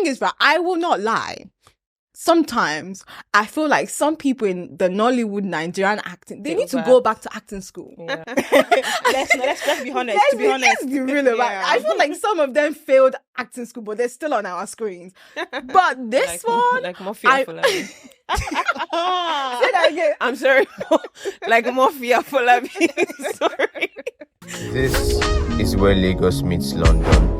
thing is, right, I will not lie. Sometimes I feel like some people in the Nollywood Nigerian acting, they need to go back to acting school. Yeah. let's be honest. Let's be real about it. I feel like some of them failed acting school, but they're still on our screens. But this one, like more fearful. Say that again. I'm sorry, like more fearful. Sorry. This is where Lagos meets London.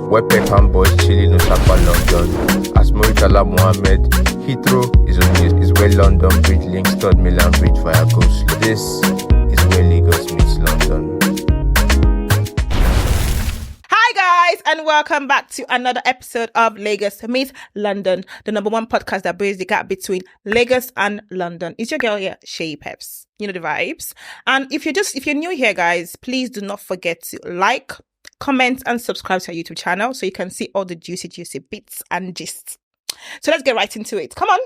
Where Peckham boys chilling in Sapa London. As Muritala Mohammed, Heathrow is where London Bridge links Third Milan Bridge via Ghost. This is where Lagos meets London. Hi guys, and welcome back to another episode of Lagos Meets London, the number one podcast that bridges the gap between Lagos and London. It's your girl here, Shay Peps. You know the vibes. And if you're new here, guys, please do not forget to like, comment and subscribe to our YouTube channel so you can see all the juicy bits and gists. So let's get right into it. Come on.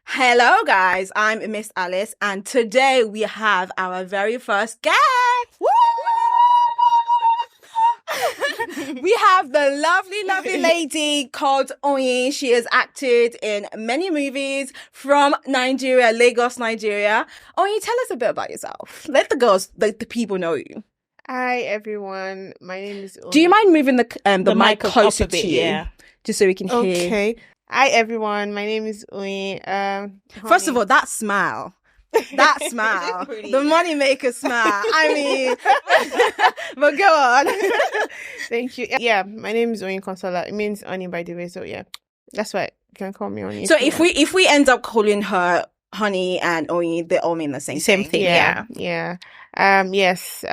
Hello guys, I'm Miss Alice and today we have our very first guest. Woo! We have the lovely lady called Oyin. She has acted in many movies from Nigeria, Lagos, Nigeria. Oyin, tell us a bit about yourself. Let the girls, the people know you. Hi everyone, my name is Oyin. Do you mind moving the mic closer to you? Yeah. Just so we can hear. Okay. Hi everyone, my name is Oyin. First of all, that smile. The money maker smile. I mean, but go on. Thank you. Yeah, my name is Oyin Consola. It means honey, by the way. So yeah, that's why you can call me Oyin. So if we end up calling her honey and Oyin, they all mean the same thing. Yeah. Yes.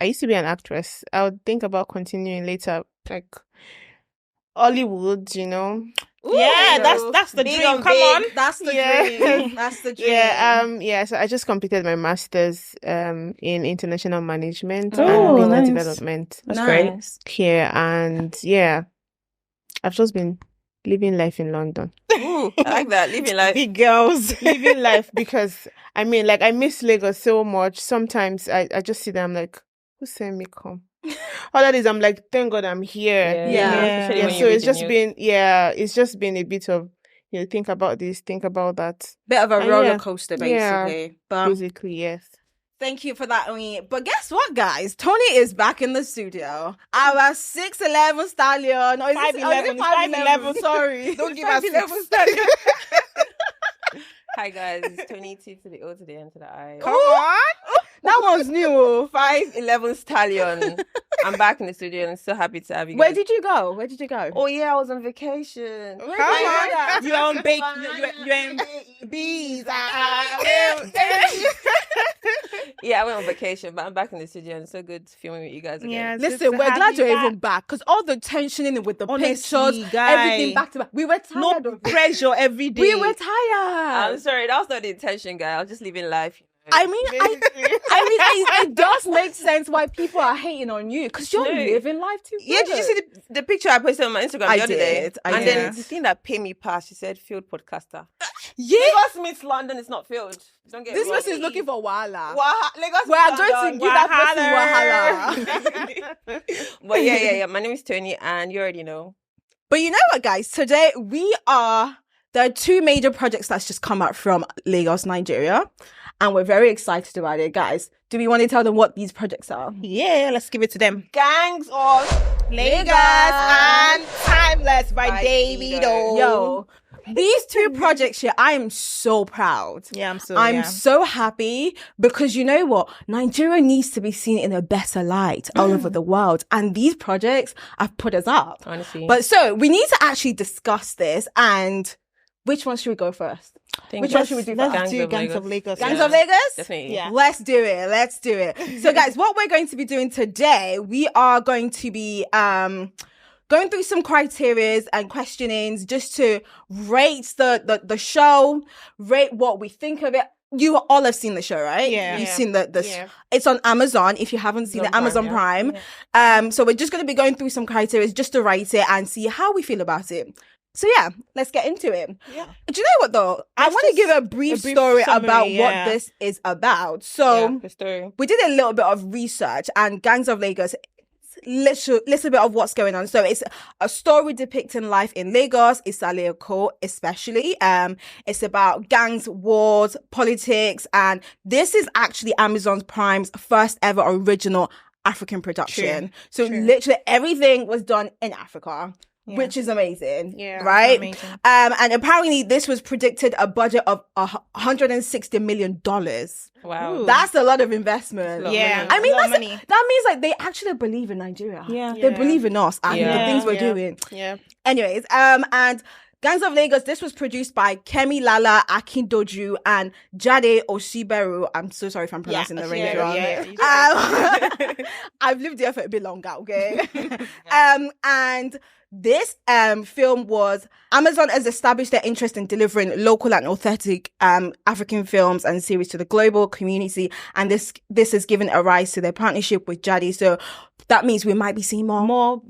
I used to be an actress. I would think about continuing later, like Hollywood, you know. Ooh, yeah, that's the dream. Come on, that's the dream. That's the dream. Yeah. So I just completed my master's in international management Oh, and business nice. development. That's great. Here, and yeah, I've just been living life in London. Ooh, I like that. Living life. Big girls living life, because I mean, like, I miss Lagos so much. Sometimes I just sit there, I'm like, who sent me come? All that is, I'm like, thank God I'm here. Yeah. So it's just been a bit of, you know, think about this, think about that. Bit of a And roller yeah. coaster, basically. Yeah. But Basically, yes. thank you for that, Oyin. But guess what, guys? Tony is back in the studio. Our 6'11" stallion. Or is it 5'11", 5'11"? Sorry. Don't give us 5'11" stallion. Hi guys, it's 22 to the O to the N to the I. Come on. That one's new. 5'11" stallion. I'm back in the studio and I'm so happy to have you guys. Where did you go? Oh yeah, I was on vacation. Come on. You're on You're in bees. Yeah, I went on vacation, but I'm back in the studio and it's so good filming with you guys again. Yeah, Listen, we're glad you're even back because all the tensioning with the Honestly, pictures, guys. everything back to back. We were tired No of it. pressure every day. We were tired. I'm sorry, that was not the intention, guy. I was just living life. I mean, it does make sense why people are hating on you because you're No. living life too. Yeah, did you see the picture I posted on my Instagram I the other day? did, I And did. then the thing that paid me past, she said, field podcaster. Yeah. Lagos meets London is not field. Don't get This me wrong. person is looking for Wahala. Lagos We are meets going to London. give that person Wahala. But yeah. My name is Tony, and you already know. But you know what, guys? Today there are two major projects that's just come out from Lagos, Nigeria. And we're very excited about it, guys. Do we want to tell them what these projects are? Yeah, let's give it to them. Gangs of Lagos and Timeless by Davido'S. Yo, these two projects here, I am so proud. Yeah, I'm so happy because you know what? Nigeria needs to be seen in a better light all over the world. And these projects have put us up. Honestly. But so we need to actually discuss this. And which one should we go first? Which one should we do first? Gangs of Lagos. Gangs of Lagos? Definitely. Yeah. Let's do it. So guys, what we're going to be doing today, we are going to be going through some criterias and questionings just to rate the show, rate what we think of it. You all have seen the show, right? Yeah. You've seen the Yeah. It's on Amazon. If you haven't seen it, Amazon Prime. So we're just going to be going through some criteria just to rate it and see how we feel about it. So yeah, let's get into it. Yeah. Do you know what though? I want to give a brief story summary, about yeah. what this is about. So the story. we did a little bit of research and Gangs of Lagos, little bit of what's going on. So it's a story depicting life in Lagos, Isale Eko especially. It's about gangs, wars, politics, and this is actually Amazon Prime's first ever original African production. So literally everything was done in Africa. Yeah. Which is amazing, right? Amazing. And apparently this was predicted a budget of $160 million. Wow, that's a lot of investment. Yeah, I mean that means like they actually believe in Nigeria. They believe in us and the things we're doing. Yeah. Anyways, and Gangs of Lagos. This was produced by Kemi Lala Akindoju and Jade Oshiberu. I'm so sorry if I'm pronouncing the name wrong. I've lived there for a bit longer. Okay, and this film was Amazon has established their interest in delivering local and authentic African films and series to the global community, and this has given a rise to their partnership with Jadi. So that means we might be seeing more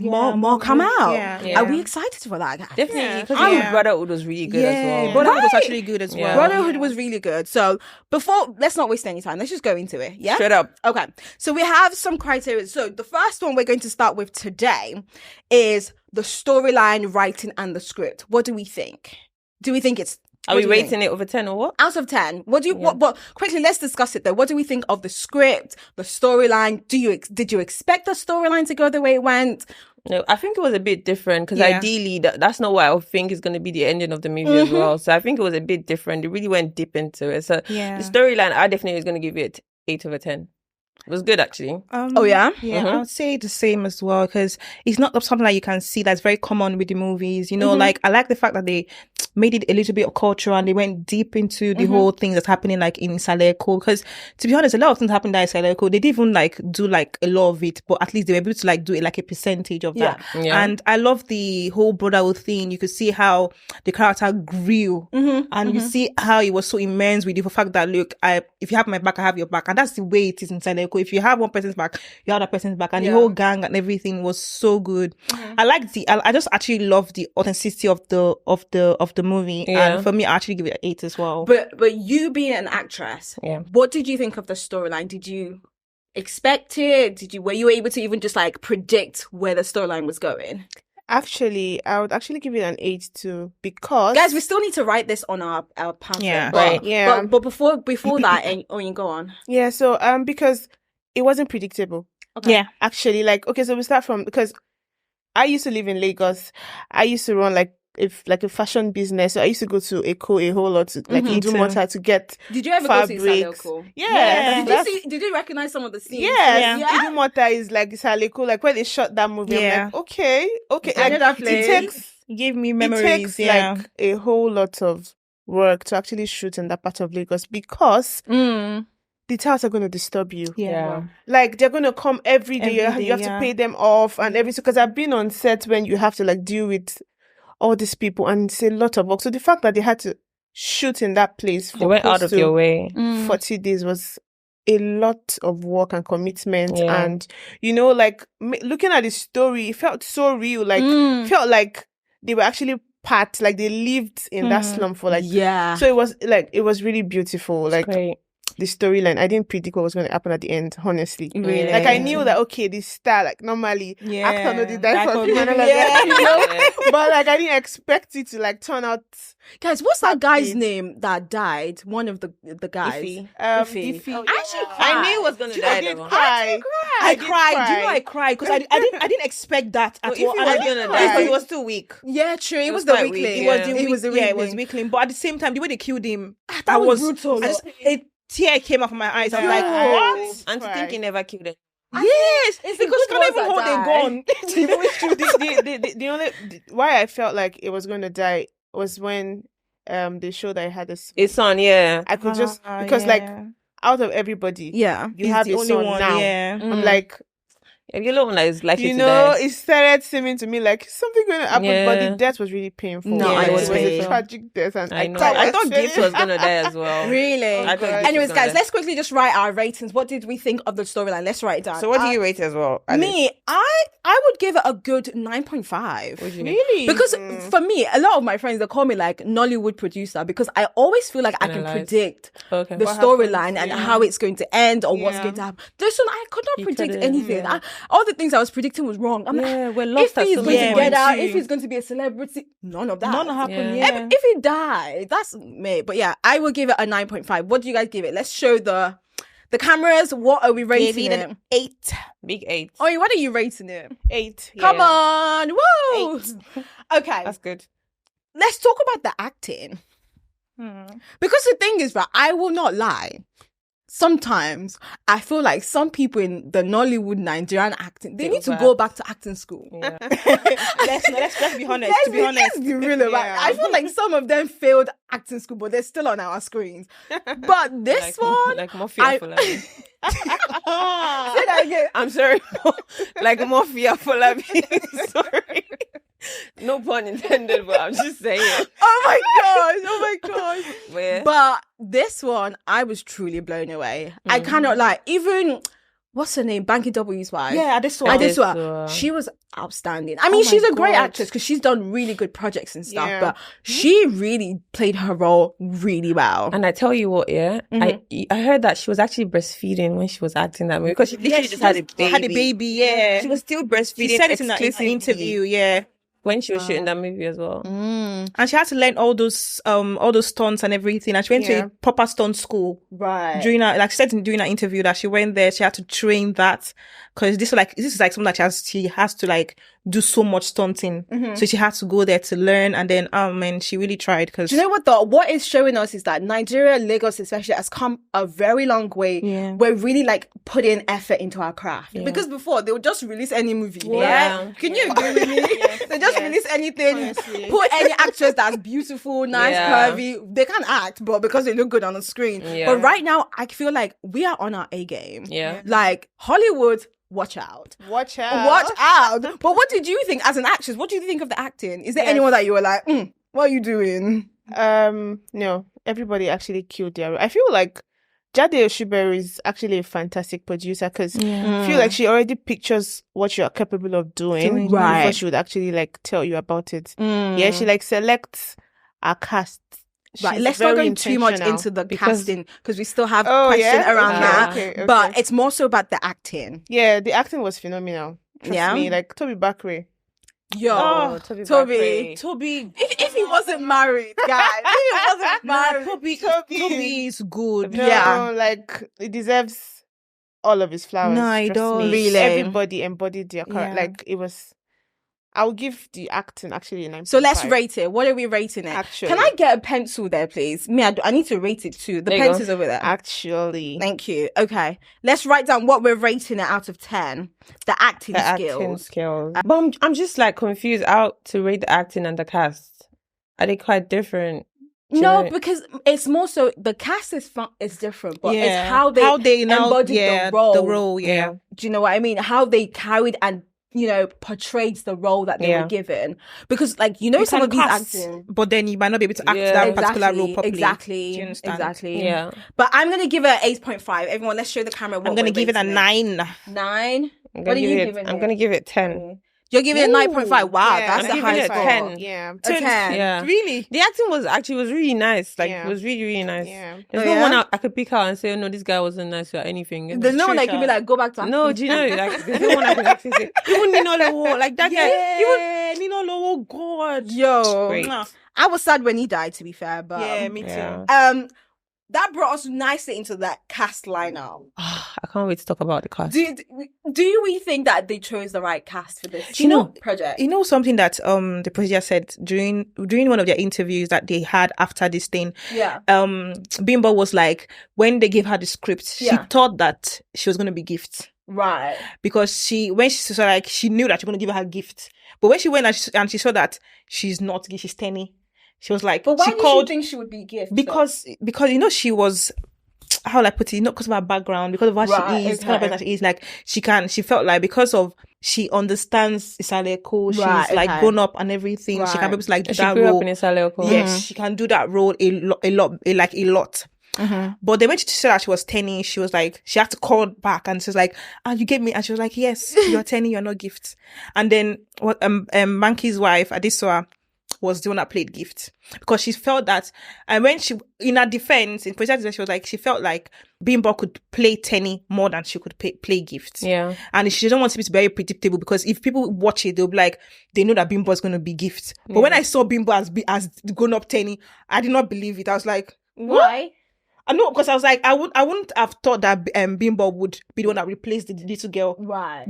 come out. Are we excited for that? Definitely, because Brotherhood was really good as well. Brotherhood was actually good as well. Brotherhood was really good. So let's not waste any time. Let's just go into it. Yeah, straight up. Okay. So we have some criteria. So the first one we're going to start with today is the storyline, writing, and the script. What do we think? Do we think it's... Are we rating it over 10 or what? Out of 10. What do you... What quickly, let's discuss it though. What do we think of the script, the storyline? Did you expect the storyline to go the way it went? No, I think it was a bit different because ideally that's not what I think is going to be the ending of the movie as well. So I think it was a bit different. It really went deep into it. So the storyline, I definitely was going to give it 8 over 10. It was good, actually. Yeah, I would say the same as well, because it's not something that you can see that's very common with the movies. You know, like I like the fact that they made it a little bit of culture and they went deep into the whole thing that's happening like in Isale Eko. Because to be honest, a lot of things happened in Isale Eko. They didn't even like do like a lot of it, but at least they were able to like do it like a percentage of that. And I love the whole brotherhood thing. You could see how the character grew, and you see how it was so immense with the fact that look, if you have my back, I have your back, and that's the way it is in Isale Eko. If you have one person's back, you have that person's back, and the whole gang and everything was so good. I just actually love the authenticity of the movie, and for me, I actually give it an 8 as well. But you being an actress, what did you think of the storyline? Did you expect it? Were you able to even just like predict where the storyline was going? Actually, I would actually give it an 8 too, because guys, we still need to write this on our pamphlet. But before that, and you go on. Yeah, so because it wasn't predictable. Okay. Yeah, actually, like okay, so we start from, because I used to live in Lagos. I used to run like a fashion business. So I used to go to Eko a whole lot to like Idumota to get. Did you ever go to Isale Eko? Yeah. Did you recognize some of the scenes? Yes. Idumota is like Isale Eko, like where they shot that movie. I'm like, okay. I know that place. It gave me memories. It takes like a whole lot of work to actually shoot in that part of Lagos, because the towers are going to disturb you. Yeah. Like they're going to come every day. You have to pay them off and everything. Because I've been on set when you have to like deal with all these people, and it's a lot of work. So the fact that they had to shoot in that place for they went out of your way 40 days was a lot of work and commitment. And you know, like looking at the story, it felt so real. Like felt like they were actually like they lived in that slum for like so it was really beautiful. Like great. The storyline, I didn't predict what was going to happen at the end, honestly. Really? Like I knew that okay, this star, like normally actor no did die for people and all of that, you know? But like I didn't expect it to like turn out. Guys, what's that guy's name that died? One of the guys. Ife. I knew it was going to die. I did cry. I cried. Do you know I cried? Because I didn't expect that at all. If he was going to die, he was too weak. Yeah, true. It was the weakling. It was the weakling. But at the same time, the way they killed him, that was brutal. A tear came out of my eyes. I'm like, what? And to think he never killed it. Yes, it's because you can't even hold a gun. The only why I felt like it was going to die was when they showed that I had his son. I could just because like out of everybody, you have the a only son one now. I'm like, if you're the one that is likely you to know, die. it started seeming to me like something going to happen, but the death was really painful. No, it it was was a tragic death, and I know. I thought Gibbs was going to die as well. Really? Anyways, guys, die. let's quickly just write our ratings. What did we think of the storyline? Let's write it down. So what do you rate as well, Alice? Me, I would give it a good 9.5. What do you mean? Really? Because for me, a lot of my friends, they call me like Nollywood producer, because I always feel like I can predict the storyline and how it's going to end or what's going to happen. This one, I could not predict anything. all the things I was predicting was wrong. I'm like, we're lost. If he's going to get out, too. if he's going to be a celebrity, none of that. None happened. Yeah. Yeah. If he died, that's me. But yeah, I will give it a 9.5. What do you guys give it? Let's show the cameras. What are we rating it? An 8. Big 8. Oh, what are you rating it? 8. Come on, woo! 8. Okay, That's good. let's talk about the acting. Because the thing is, right, I will not lie. Sometimes I feel like some people in the Nollywood Nigerian acting, they need to go back to acting school. Yeah. Let's be honest. To be honest, Let's be real about it. I feel like some of them failed acting school, but they're still on our screens. But this one, like mafia for like. say that again. I'm sorry, like mafia for like. Sorry, no pun intended, but I'm just saying. Oh my gosh. Where? But this one, I was truly blown away. I cannot lie. Even, what's her name? Banky W's wife. yeah, Adesua. She was outstanding. I mean, my she's a great God. actress because she's done really good projects and stuff, Yeah. but she really played her role really well. And I tell you what, I heard that she was actually breastfeeding when she was acting that movie because she literally just had a baby. Had a baby, yeah. She was still breastfeeding. She said it in an exclusively interview, yeah. when she was shooting that movie as well. And she had to learn all those stunts and everything. And she went to a proper stunt school. Right. During her, like she said during her interview that she went there, she had to train that because this is like something that she has to like do so much stunting. So she had to go there to learn, and then man, she really tried. Because Do you know what it's showing us is that Nigeria, Lagos especially, has come a very long way. Yeah. We're really like putting effort into our craft. Because before they would just release any movie. Yeah. Right? Can you agree with me? They just release anything, Honestly. put any actress that's beautiful, nice, Yeah. curvy. They can act, but because they look good on the screen. Yeah. But right now, I feel like we are on our A game. Yeah. Like Hollywood, watch out. Watch out. Watch out. But what did you think as an actress? What do you think of the acting? Is there anyone that you were like, what are you doing? No, everybody actually killed their role. I feel like Jade Oshibere is actually a fantastic producer because I feel like she already pictures what you are capable of doing Right. before she would actually like tell you about it. Yeah, she like selects a cast. Right, She's let's not very go too much intentional. into the because- casting because we still have Oh, questions yeah? around that. Okay. But it's more so about the acting. Yeah, the acting was phenomenal. Trust Yeah? me, like Toby Bakre. Yo, Toby. Toby, If he wasn't married, guys, if he wasn't married, Toby is good. No, Yeah. like he deserves all of his flowers. No, he trust does. me. Really? Everybody embodied their character. Yeah. Like it was. I'll give the acting actually a 9.5. so let's rate it. What are we rating it? Actually. Can I get a pencil there, please? Me, I need to rate it too. The There you go. pencil's over there. Actually, Thank you. Okay, let's write down what we're rating it out of 10. The acting The skills. acting skills. But I'm just like confused out to rate the acting and the cast. Are they quite different? Do you No, know? because it's more so the cast is different, but Yeah. it's how they now embodied yeah, the role. The role, yeah. Do you know what I mean? How they carried and portrayed the role that they were given. Because some You of can these cast, acting. but then you might not be able to act Yeah. that particular role properly. Do Exactly. you understand? Exactly. Yeah. But I'm gonna give it an 8.5. Everyone, let's show the camera. What I'm gonna we're give it a rating 9. 9. I'm What gonna are you give it. giving I'm it? gonna give it 10. You're giving it a 9.5. Wow, Yeah, that's I'm the giving highest it a score. 10. yeah, A 10. Yeah. Really? The acting was really nice. Like Yeah. it was really, really nice. yeah. There's Oh, no yeah? one I could pick out and say, oh, no, this guy wasn't nice or anything. There's no one that can be like, go back to acting. No, do you know? Like, there's no one I can actually say. Even Nino Lewo, like that guy. Yeah, Nino Lowo, God. Yo, Great. I was sad when he died, to be fair, but Yeah, me too. Yeah. that brought us nicely into that cast lineup. I can't wait to talk about the cast. Do we think that they chose the right cast for this project? You know something that the producer said during one of their interviews that they had after this thing. Yeah. Bimbo was like, when they gave her the script, she thought that she was going to be gift. Right. Because she knew that she was going to give her a gift. But when she went and she saw that she's not, she's 10. She was like, but why she did called, you think she would be gift? because she was, how will I put it, not because of her background, because of what she is, the kind of person she is, like she felt like because of she understands Isaleko, she's like grown up and everything, she can be able to like do She that grew role. up in Isaleko. Yes, she can do that role a lot. But then when she said that she was 10, she was like, she had to call back and she was like, you gave me, and she was like, yes, you're 10, you're not gift. And then what Banky's wife, Adesua, was the one that played Gift, because she felt that, and when she, in her defense, in Precious, she was like, she felt like Bimbo could play Tenny more than she could play Gift. Yeah. And she doesn't want it to be very predictable, because if people watch it, they'll be like, they know that Bimbo is going to be Gift. But when I saw Bimbo as grown up Tenny, I did not believe it. I was like, what? Why? I know, because I was like, I wouldn't have thought that Bimbo would be the one that replaced the little girl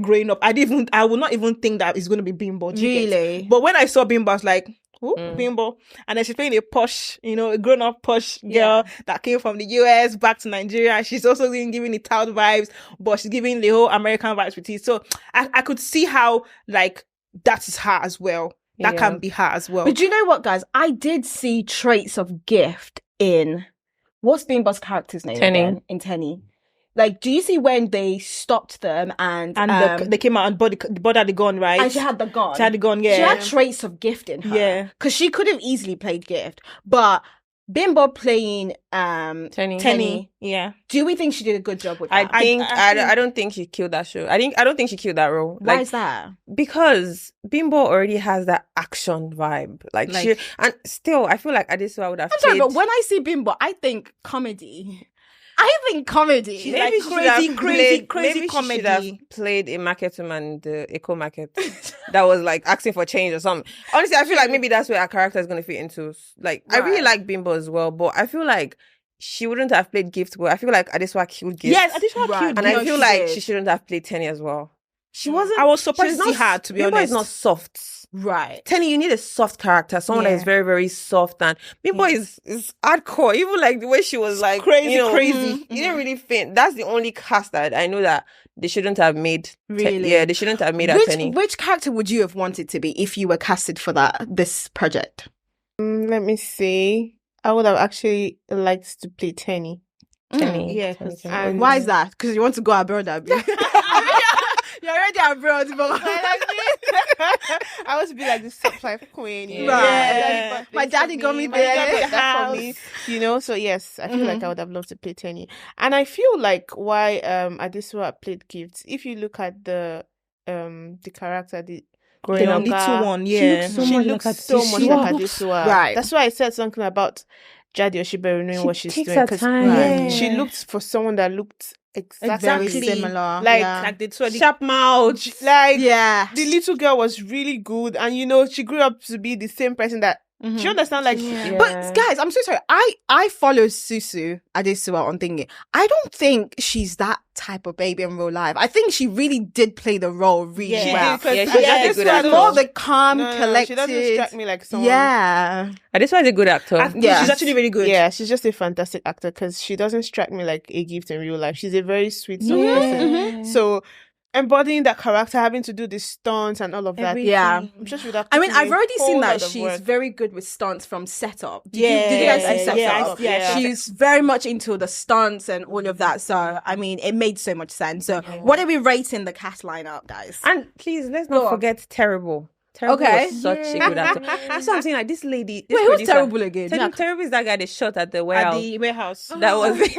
growing up. I would not even think that it's going to be Bimbo. Really? But when I saw Bimbo, I was like, who? Bimbo. And then she's playing a posh, a grown-up posh girl that came from the US back to Nigeria. She's also giving it out vibes, but she's giving the whole American vibes with it. So I could see how, like, that is her as well. That can be her as well. But do you know what, guys? I did see traits of Gift in... What's Bimbo's character's name again? In Tenny? Like, do you see when they stopped them and they came out and the body had the gun, right? And she had the gun. She had the gun, yeah. She had traits of Gift in her. Yeah. Because she could have easily played Gift. But Bimbo playing Tenny. Yeah. Do we think she did a good job with that? I don't think she killed that show. I don't think she killed that role. Why is that? Because Bimbo already has that action vibe. She, and still, I feel like Adesua would have I'm sorry, but when I see Bimbo, I think comedy. She's maybe like crazy maybe comedy. She should have played a market woman, the eco market, that was like asking for change or something. Honestly, I feel like maybe that's where her character is going to fit into. Like, I really like Bimbo as well, but I feel like she wouldn't have played Gift well. I feel like Adesua killed Gift. Yes, Adesua killed Gift. And I feel like she shouldn't have played Tenny as well. She wasn't. I was surprised to see her, to be Bimbo honest. is not soft. Right. Tenny, you need a soft character, someone that is very, very soft, and Bimbo is hardcore. Even like the way she was like crazy. You didn't really fit. That's the only cast that I know that they shouldn't have made. Really? They shouldn't have made her Tenny. Which character would you have wanted to be if you were casted for this project? Let me see. I would have actually liked to play Tenny. Tenny. Yeah. And why is that? Because you want to go abroad, Abby. You're already abroad, but I want to be like the top 5 queen. Yeah. My daddy got me there. For me, So yes, I feel like I would have loved to play Tenny, and I feel like why Adesua played Gift. If you look at the character, the little one, she looks so much like Adesua. Right. That's why I said something about Jadi Oshibere knowing what she's takes doing. her time. She looked for someone that looked Very similar. Like the sharp mouth. Like yeah. The little girl was really good, and she grew up to be the same person that. Do you understand? Like, but guys, I'm so sorry. I follow Susu Adesua on thingy. I don't think she's that type of baby in real life. I think she really did play the role really well. She's a good actor. More the calm, collected. She doesn't strike me like someone. Yeah. Adesua is a good actor. She's actually really good. Yeah, she's just a fantastic actor because she doesn't strike me like a Gift in real life. She's a very sweet person. So embodying that character, having to do the stunts and all of that. Yeah. I'm sure she would have I've already seen that she's she's very good with stunts from Setup. Did Yeah. you guys see Setup? Yeah. She's very much into the stunts and all of that. So, it made so much sense. So, what are we rating the cast lineup, guys? And please, let's not forget Terrible. Terrible was such a good actor. That's what I'm saying. Like, this lady. This Wait, who's Terrible again? Terrible is that guy they shot at the At warehouse. the warehouse. That was it.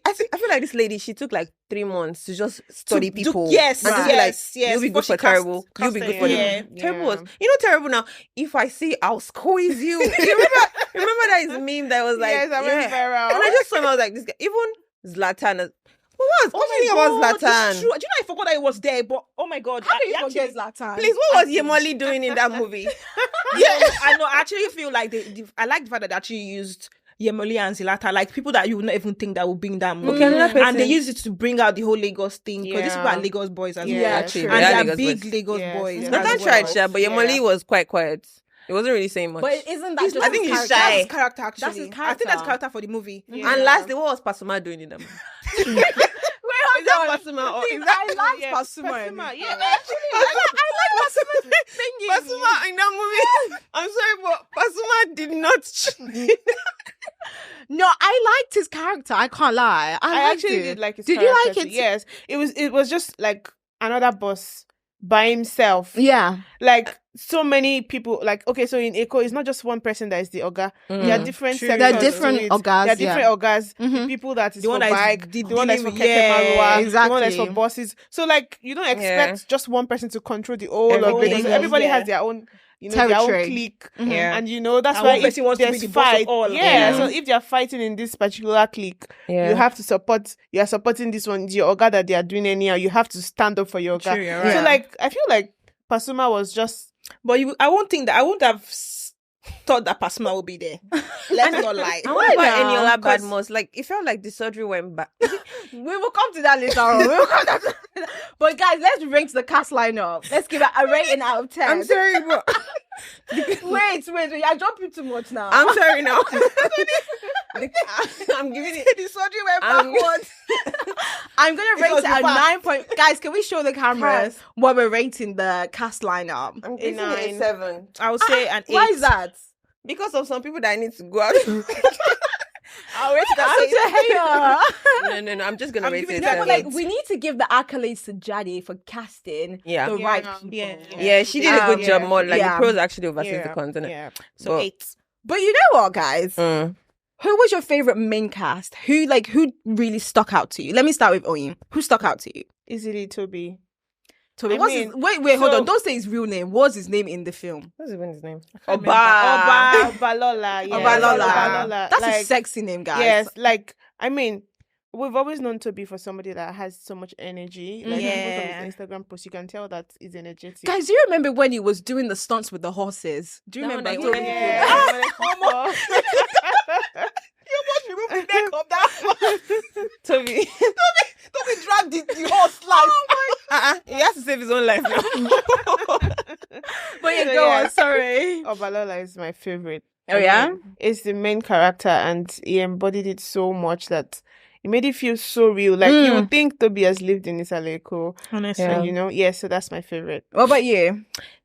I feel like this lady, she took like 3 months to just study people. Yes, and just be like, you'll be good for Terrible. You'll be good for Terrible was, Terrible now. If I see, I'll squeeze you. Remember that is a meme that was like, yes, I went viral. And I just saw him, I was like, this guy, even Zlatan. What do you think about Zlatan? It's true. Do you know I forgot that it was there? But oh my god, How can you forget Zlatan? Please, what was Yemoli doing in that movie? I know. I actually feel like I like the fact that they actually used Yemoli and Zlatan, like people that you would not even think that would be in that movie. And they used it to bring out the whole Lagos thing because these people are Lagos boys as well. Actually, and they're big Lagos boys. Zlatan tried, but Yemoli was quite quiet. It wasn't really saying much. But isn't that just I think he's his shy. That's his character, actually. That's his I character. think that's character for the movie. Yeah. And lastly, what was Pasuma doing in that movie? Is that Pasuma? Or is that I like Pasuma. Yeah. I like Pasuma singing. Pasuma in that movie? I'm sorry, but Pasuma did not. No, I liked his character. I can't lie. I actually did like his character. Did you like it? Yes. It was just like another boss by himself. Yeah. Like so many people, like okay, so in Eco, it's not just one person that is the Oga. There are different sectors. There are different to it. Ogas. There are different Ogas. The people that is The for one that is bike, the one that's for dealing with- Keke Marua, exactly. the one that's for buses. So like you don't expect just one person to control the whole of Everything. it. So everybody has their own, their Territory. own clique. Yeah. And that's And why one person wants to be there's the boss of fight. all. Yeah. So if they're fighting in this particular clique, Yeah. you have to support. You are supporting this one. It's your Oga that they are doing anyhow. You have to stand up for your Oga. True, you're right. So like I feel like Pasuma was just. But I won't have thought that Pasuma would be there. Let's not lie. I wonder about now? Eniola 'Cause- Badmus. Like, it felt like the surgery went back. We will come to that later on. But guys, let's rank the cast lineup. Let's give it a rating out of 10. I'm sorry, but Wait. You're jumping too much now. I'm sorry now. I'm giving it. The surgery went I'm- backwards. I'm gonna rate was it a reversed. 9 point. Guys, can we show the cameras what we're rating the cast lineup? I'm giving it a 9. 7 I would say an 8. Why is that? because of some people that I need to go out. I'll rate it I'm as a hater. no. I'm just gonna I'm rate giving it it a a But 7. like, we need to give the accolades to Jadi for casting Yeah. the Yeah, right no, people. yeah. Yeah, she did a good job. More like Yeah. the pros actually oversees Yeah. the cons, innit? Yeah. So But- 8. But you know what, guys? Mm. Who was your favorite main cast? Who really stuck out to you? Let me start with Oyin. Who stuck out to you? Easily Toby. Toby, I what's mean, his, wait, hold so- on. Don't say his real name. What's his name in the film? What's his name? Oba. Obalola. Yeah. Obalola. That's a Like, sexy name, guys. yes, like I mean, we've always known Toby for somebody that has so much energy. Like Yeah. even from his Instagram post, you can tell that he's energetic. Guys, do you remember when he was doing the stunts with the horses? Do you That remember? one that Toby? you Yeah. You must remove the neck of that one. Toby. Don't be dragged the horse life. He has to save his own life now. But yeah, So, go yeah. on. Sorry. Obalola is my favorite. Oh, yeah? It's the main character, and he embodied it so much that it made it feel so real. Like you would think Toby has lived in Isaleko. Honestly. And so that's my favorite. What about you?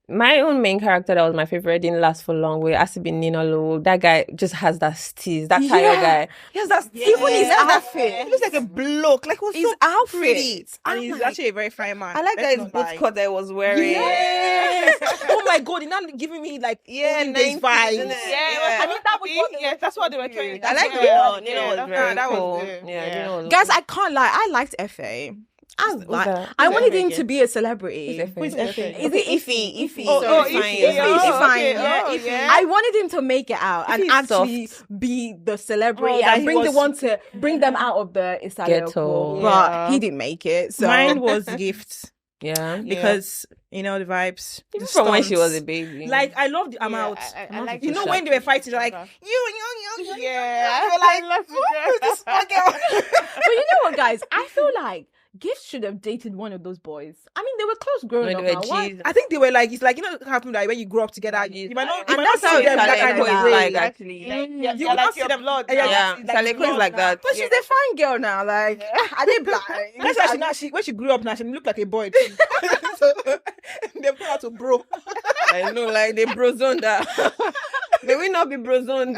My own main character that was my favorite didn't last for long. It has to be Nina Low. That guy just has that steez. That tire guy. He has that steez. Even his outfit. He looks like a bloke. Like, what's His so outfit. pretty. And I'm he's like- actually a very fine man. I like Let's that his not boot lie. cut that I was wearing. Yes. Oh my god, you're not giving me like Yeah, olden days 90s, vibes. isn't it? Yeah. I mean that was what Yes, that's what they were trying. I like Yeah. Nina. Nina was very that was cool. good. Yeah, Nina was Guys, I can't lie. I liked FA. I that? wanted Who's him Efe to be a celebrity. Who's Efe? Is it Iffy? Iffy. Oh, Sorry, Iffy. fine. Iffy, fine. Okay. Yeah, Oh, Iffy. yeah. I wanted him to make it out and Iffy's actually be the celebrity Oh, that and he bring the was- one to bring them out of the Isaleko. Ghetto. But Yeah. he didn't make it. So Mine was gifts Yeah. because you know the vibes. Even the from when she was stunts. a baby. Like I loved the amount. I like You the know shot. when they were fighting, like you. Yeah. You're like, I love the "Who's this girl." small girl?" but you know what, guys? I feel like Gift should have dated one of those boys. I mean, they were close growing When up. they were now. Why- G's. I think they were like, it's like, you know, it happened like when you grow up together, you might not, you And might that's not how see them that kind of Saleko is way. like, actually. Yeah, You like not see your them- blood. Yeah, Yeah, like Saleko is blood like now. that. But she's a fine girl now. Like, are they black? That's why she now, when she grew up now, she looked like a boy too. So they put her to bro. I know, like they brozoned that. May we not be brozoned?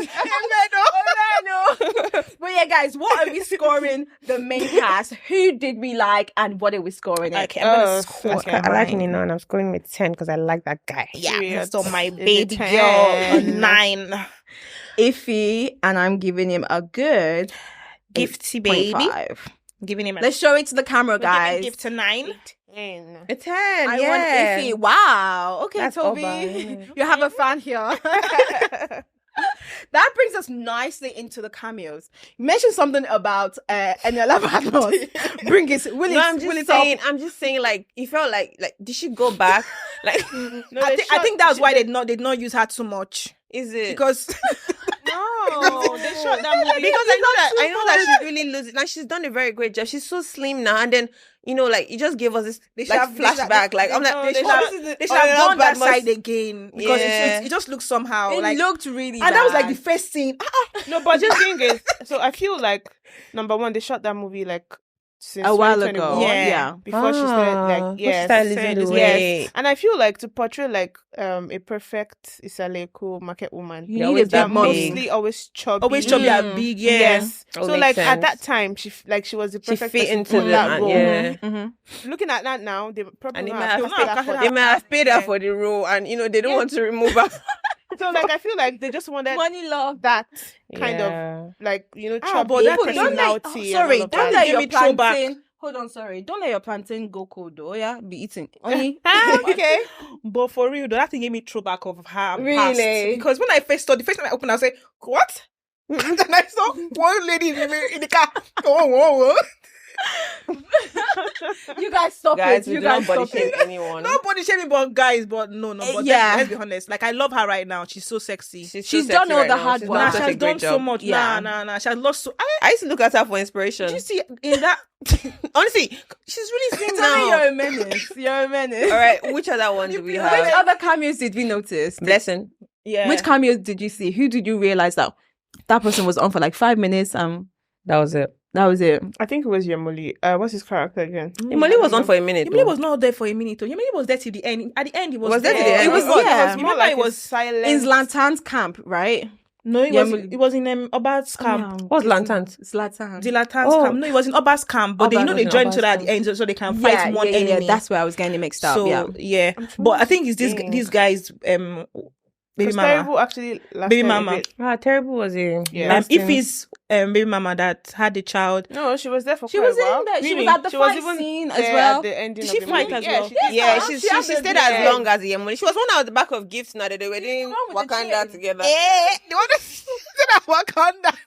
But yeah, guys, what are we scoring the main cast? Who did we like and what are we scoring it? Okay, I'm gonna score. okay. I like Nina and I'm scoring with 10 because I like that guy. Yeah, Period. so my Is it baby 10? girl, a 9. Iffy, and I'm giving him a good Gifty baby. 0.5. Giving him a Let's show it to the camera, we're giving guys. gift a 9. A 10, I yeah. want Iffy. Wow. Okay, That's Toby. Oba, isn't it? You have a fan here. That brings us nicely into the cameos. You mentioned something about Eniola Badmus. Bring it. Will No, I'm it just up? saying. I'm just saying. Like, it felt like did she go back? Like, I think that's why they did not use her too much. is it Because No, they shot that movie. because I know that she really loses. Like, she's done a very great job. She's so slim now, and then like it just gave us this They like should have- flashback. Like, I'm like, they should oh, have, this is the- they should have Eniola done that Badmus. side again because Yeah. it just looks somehow It like, looked really and that was like bad. the first scene. No, but the thing is, so I feel like number one, they shot that movie like since a while 2021. ago. Yeah. Yeah. Before she started, like, yes. Style is in the way. Yes. And I feel like to portray like a perfect Isaleko market woman, You They're need a always big that mommy. mostly always chubby. Always chubby and big, yeah. Yes. That would So make like at sense. that time, she was the She perfect fit person into for the that role. yeah. Looking at that now, they probably And not they have might paid have her for They that. may have paid her for the role, and they don't want to remove her. So like I feel like they just wanted Money love. that kind Yeah. of like chubby but that personality. Sorry, and all of don't that. let Give your me throwback. plantain. Hold on, sorry. Don't let your plantain go cold though. Yeah, be eating. Only. Okay. But for real, though, that thing gave me throwback of her Really? past. Because when I first saw the first time I opened, I was like, what? And then I saw one lady in the car. Oh. You guys stop Guys, it. we You do not guys body stop shame it. anyone. No body shaming, but guys, but no. But Yeah. let's be honest. Like, I love her right now. She's so sexy. She's She's so done sexy all right the now. hard She's work. Nah, done she such has a great done so job. much. Yeah. Nah. She has lost so. I used to look at her for inspiration. Did you see in that? Honestly, she's really slim Tell me now. you're a menace. You're a menace. All right, which other one do we Which have? other cameos did we notice? Blessing. Yeah. Which cameos did you see? Who did you realize that person was on for like 5 minutes? That was it. That was it. I think it was Yemuli. What's his character again? Imoli was on for a minute. Yemili was not there for a minute. Yemili was there till the end. At the end, he was Was there there. till the end? It was yeah. more Remember, like it was silent. In Zlatan's camp, right? No, it Yemili. was in Oba's camp. What's Lantant? Zlatan. Zlatan's camp. No, it was in Oba's camp. But Oba they was in joined each Oba's other at the camp. end so they can fight one enemy. That's where I was getting it mixed up. So Yeah. but I think it's these guys. Baby Because mama. Terrible actually lasted Baby a mama. bit. Terrible was it? Yeah. If it's baby mama that had the child. No, she was there for She quite was a while. in there. She Really? was at the She was fight even scene as there well. at the ending Did of she the fight movie. as Yeah, well? she did. Yeah, She she had stayed the- as long as the Yemoli. She was one at the back of gifts now that they were doing one with the Wakanda chain. together. They want to say that Wakanda.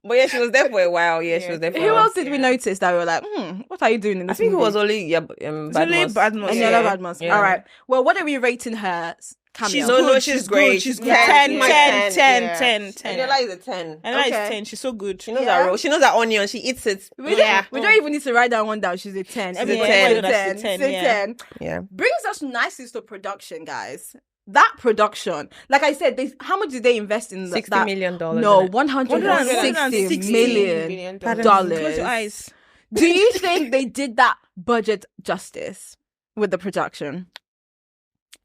But yeah, she was there for a while. Yeah, she was there for a Who while. else did we notice that we were like, what are you doing in I this think movie? it was only Only Badmus. Badmus. And Yeah. Badmus. Yeah. All right. Well, what are we rating her cameo? She's No, good. she's great. Good. She's good. Yeah. 10, Yeah. 10, 10, Yeah. 10, 10. Eniola is a 10. And okay. Okay. is 10. She's so good. She knows Yeah. her role. She knows her onion. She eats it. We don't even need to write that one down. She's a 10. She's a Everybody 10. knows She's a 10, She's a yeah. 10. Yeah. Brings us nicely to production, guys. That production, like I said, how much did they invest in $60 that? million. No, isn't it? $160 million. Close your eyes. Do you think they did that budget justice with the production?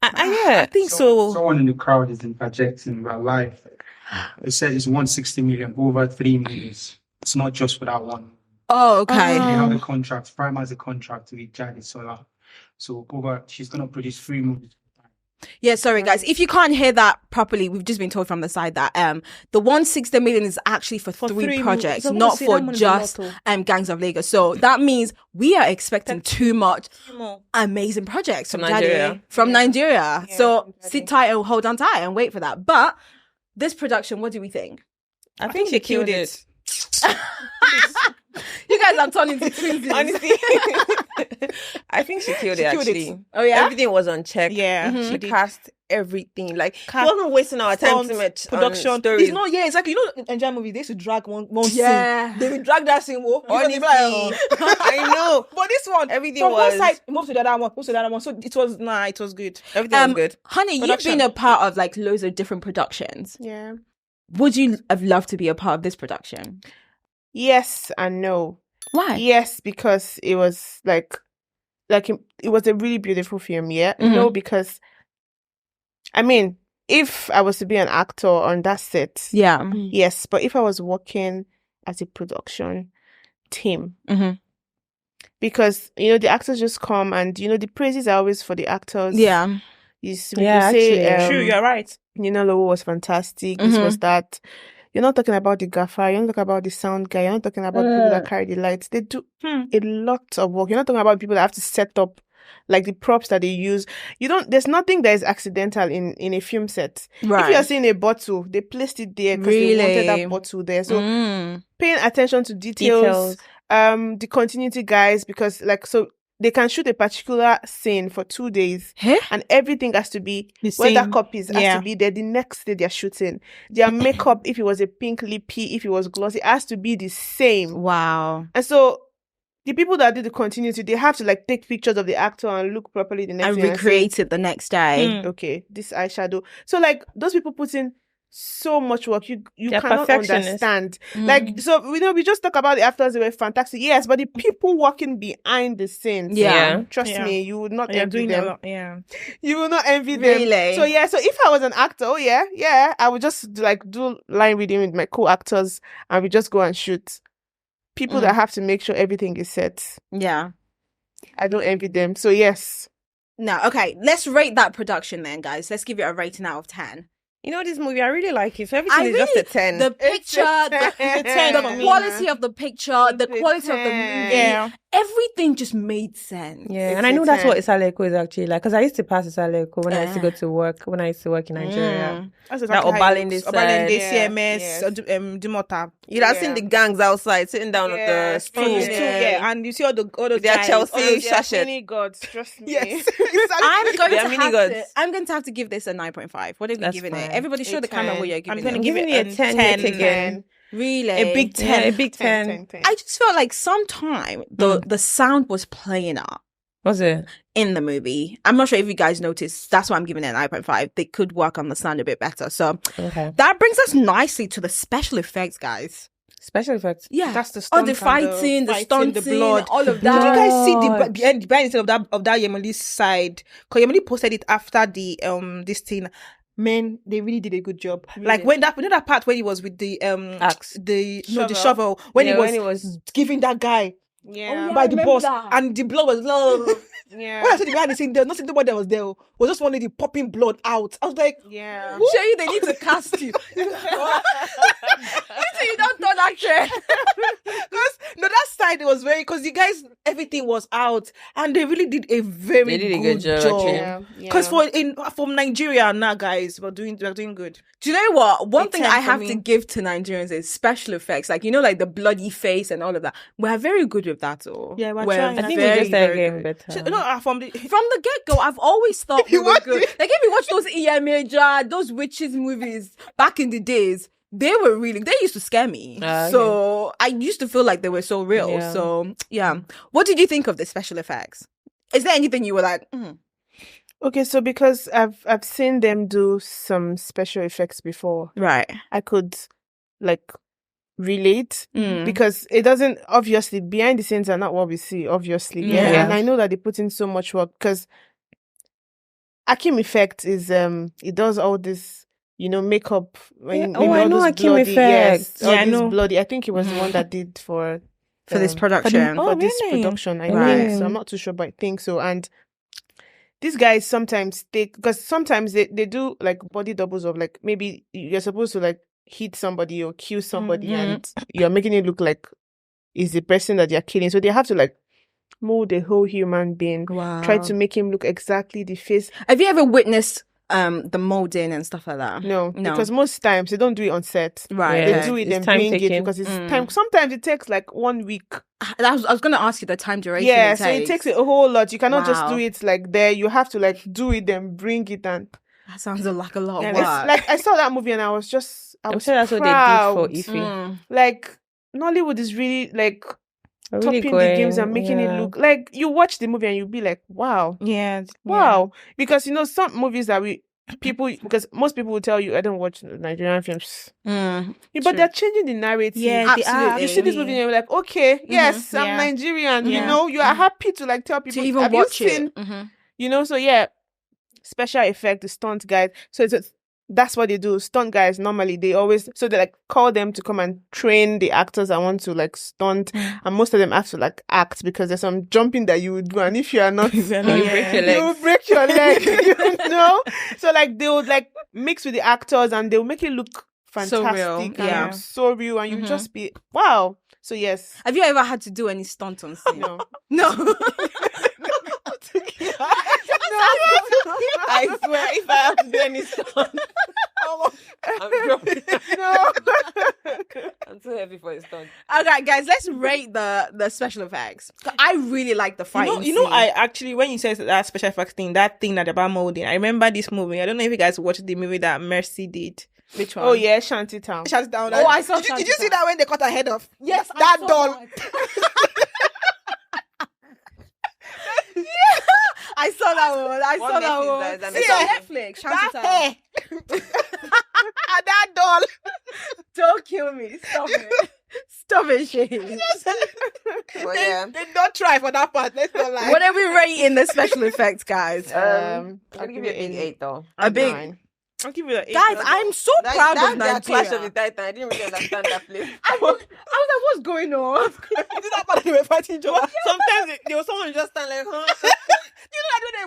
Yeah. I think so. Someone in the crowd is interjecting about life. They said it's 160 million over 3 movies. It's not just for that one. Oh, okay. They have a contract. Prime has a contract with Jadi Solar. So she's gonna produce 3 movies. Yeah, sorry guys. If you can't hear that properly, we've just been told from the side that the 160 million is actually for three three projects, movies. I not wanna say for that one is a just lot, Gangs of Lagos. So that means we are expecting too much More. amazing projects from Nigeria. Daddy, from Nigeria. Yeah, So from Daddy. sit tight and hold on tight and wait for that. But this production, what do we think? I think she killed it. You guys are turning into twins. Honestly, I think she killed it. killed it. Actually, Oh yeah. everything was on check. Yeah. Mhm. She She did. cast everything. Like she Cast, wasn't wasting our time Stunts, to make production. stories. It's not, yeah, it's like, in Nigerian movie, they used to drag one Yeah. scene. They will drag that scene. Honestly, I know. But this one, Everything from one was- side, move to the other one, move to the other one. So it was good. Everything was good. Honey, Production. you've been a part of like loads of different productions. Yeah. Would you have loved to be a part of this production? Yes and no. Why? Yes, because it was like it was a really beautiful film. Yeah. Mhm. No, because I mean, if I was to be an actor on that set, Yeah. yes. But if I was working as a production team, Mhm. because the actors just come and the praises are always for the actors. Yeah. You Yeah, say, actually. True, you're right. Lowo was fantastic. This was that. You're not talking about the gaffer. You're not talking about the sound guy. You're not talking about people that carry the lights. They do a lot of work. You're not talking about people that have to set up like the props that they use. There's nothing that is accidental in a film set. Right. If you're seeing a bottle, they placed it there because they wanted Really? that bottle there. So Mm. paying attention to details, the continuity guys, because they can shoot a particular scene for 2 days Huh? and everything has to be The where that same. copies has Yeah. to be there the next day they're shooting. Their makeup, if it was a pink lippy, if it was glossy, it has to be the same. Wow. And so the people that do the continuity, they have to take pictures of the actor and look properly the next And day and say, recreate it the next day. Mm. okay, this eyeshadow. So those people put in so much work. You They're cannot perfectionists. understand. Like, so we just talk about the actors, they were fantastic. Yes, but the people working behind the scenes. Yeah. Trust Yeah. me, you would not You're envy doing a them. lot. Yeah. You will not envy them. Really? So so if I was an actor, I would just like do line reading with my co-actors and we just go and shoot. People that have to make sure everything is set. Yeah. I don't envy them. So yes. No, okay. Let's rate that production then, guys. Let's give it a rating out of 10. You know this movie, I really like it. So everything is just a 10. The picture, the 10 the for me. quality of the picture, the It's a quality of the 10. movie, Yeah. everything just made sense. Yeah, It's and I a know that's 10. what Isaleko is actually like. Because I used to pass Isaleko when I used to go to work, when I used to work in Nigeria. That's That exactly how it Obalende looks. side. Obalende, Yeah, CMS, yes. Dumota. You'd have seen the gangs outside sitting down on the stool. Yeah, and you see all those With their guys, Chelsea all those- sachet. Mini gods, trust me. Yes. I'm going to have to give this a 9.5. What are we That's giving fine. it? Everybody show A the camera 10. what you're I'm giving gonna it. give giving it it a a 10 10 yet again. Really? A big 10. Yeah, a big 10. 10. I just felt like sometime the sound was playing up Was it? in the movie. I'm not sure if you guys noticed. That's why I'm giving it a 9.5. They could work on the sound a bit better. So Okay. that brings us nicely to the special effects, guys. Special effects. Yeah. That's the all stunt the and fighting, the stunting, the blood. all of Did you that. guys see Blood. the behind the scenes of that Yemoli's side? Because Yemoli posted it after the this thing. Men, they really did a good job. Like when that part where he was with the Axe. the Shovel. shovel when, Yeah, he was when he was- giving that guy Yeah. by the remember boss that. and the blood was low. Yeah. When I saw the behind the scene, there was nothing that was there. It was just one lady popping blood out. I was like, Yeah. Show you they need to cast you. You don't know that trend. because no, that side was very because the guys everything was out and they really did a very They did a good good job, job. actually. Because from Nigeria now, guys, we're doing good. Do you know what? One Big thing 10 I for have me. to give to Nigerians is special effects. Like, like the bloody face and all of that. We're very good with that, though. Yeah, we're trying. I think Very, we just started very getting good. better. No, from the From the get-go, I've always thought we You were watched good. it? Like, if you watch those Iyamiija, those witches movies back in the days, they used to scare me. Okay. So I used to feel like they were so real. Yeah. So, yeah. What did you think of the special effects? Is there anything you were like, Okay, so because I've seen them do some special effects before, right. I could like relate Mm. because it doesn't obviously behind the scenes are not what we see, obviously. Yeah. And I know that they put in so much work because Akim Effect is it does all this, makeup when Yeah. Oh, I all know those Akim bloody, Effect. yes, all Yeah, I this know. bloody. I think he was the one that did for For this production. for this really? production. I Right. think so. I'm not too sure, but I think so. And these guys sometimes because sometimes they do like body doubles of like maybe you're supposed to like hit somebody or kill somebody and you're making it look like is the person that you're killing. So they have to like mold a whole human being, Wow. try to make him look exactly the face. Have you ever witnessed the molding and stuff like that? No, because most times they don't do it on set. Right. They Yeah. do it It's then time bring it taking. because it's time. Sometimes it takes like 1 week. I was going to ask you the time duration. Yeah, so it takes a whole lot. You cannot just Wow. do it like there. You have to like do it then bring it and That sounds like a lot Yeah, of it's work. like I saw that movie and I was I'm was sure that's proud. what they did for Ify. Mm. Like Nollywood is really like Really topping the games and making it yeah. look like you watch the movie and you'll be like, wow, yeah, wow. Because some movies that because most people will tell you I don't watch Nigerian films. Mm. But True. they're changing the narrative. Yeah, they are. You see this movie and you're like, okay, yes, I'm Yeah. Nigerian. Yeah. You are happy to like tell people To even have watch you seen, it. Mhm. So yeah, special effect, the stunt guys. So that's what they do. Stunt guys normally they like call them to come and train the actors that want to like stunt, and most of them have to like act because there's some jumping that you would do, and if you are not, You break your you will legs. break your leg. So like they would like mix with the actors and they'll make it look fantastic, real, and yeah. look so real, and you just be wow. So yes, Have you ever had to do any stunt on scene? no. No. I swear, if I have to do any stunt, I'm dropping. No. I'm too heavy for a stunt. Okay, guys, let's rate the special effects. I really like the fighting. You know, scene. I actually when you said that special effects thing, that thing that about molding, I remember this movie. I don't know if you guys watched the movie that Mercy did. Which one? Oh yeah, Shantytown. Shut down. Oh, I saw Did you see Shantytown. that when they cut her head off? Yes, I that saw doll. Yeah, I saw that one. I What saw that Netflix one. that is It's that on Netflix? Netflix. That Shantytown. hair. that doll. Don't kill me. Stop it. Stop it, Shane. But yeah. They don't try for that part. Let's not lie. What are we rating the special effects, guys? I'll give you a big 8 though. A big 9. I'll give you an 8. Guys, I'm so proud of That's Clash Nigeria. of the Titan. I didn't really understand that place. I was like, what's going on? Is it that part they were fighting each other? Sometimes there was someone who just stand like, huh?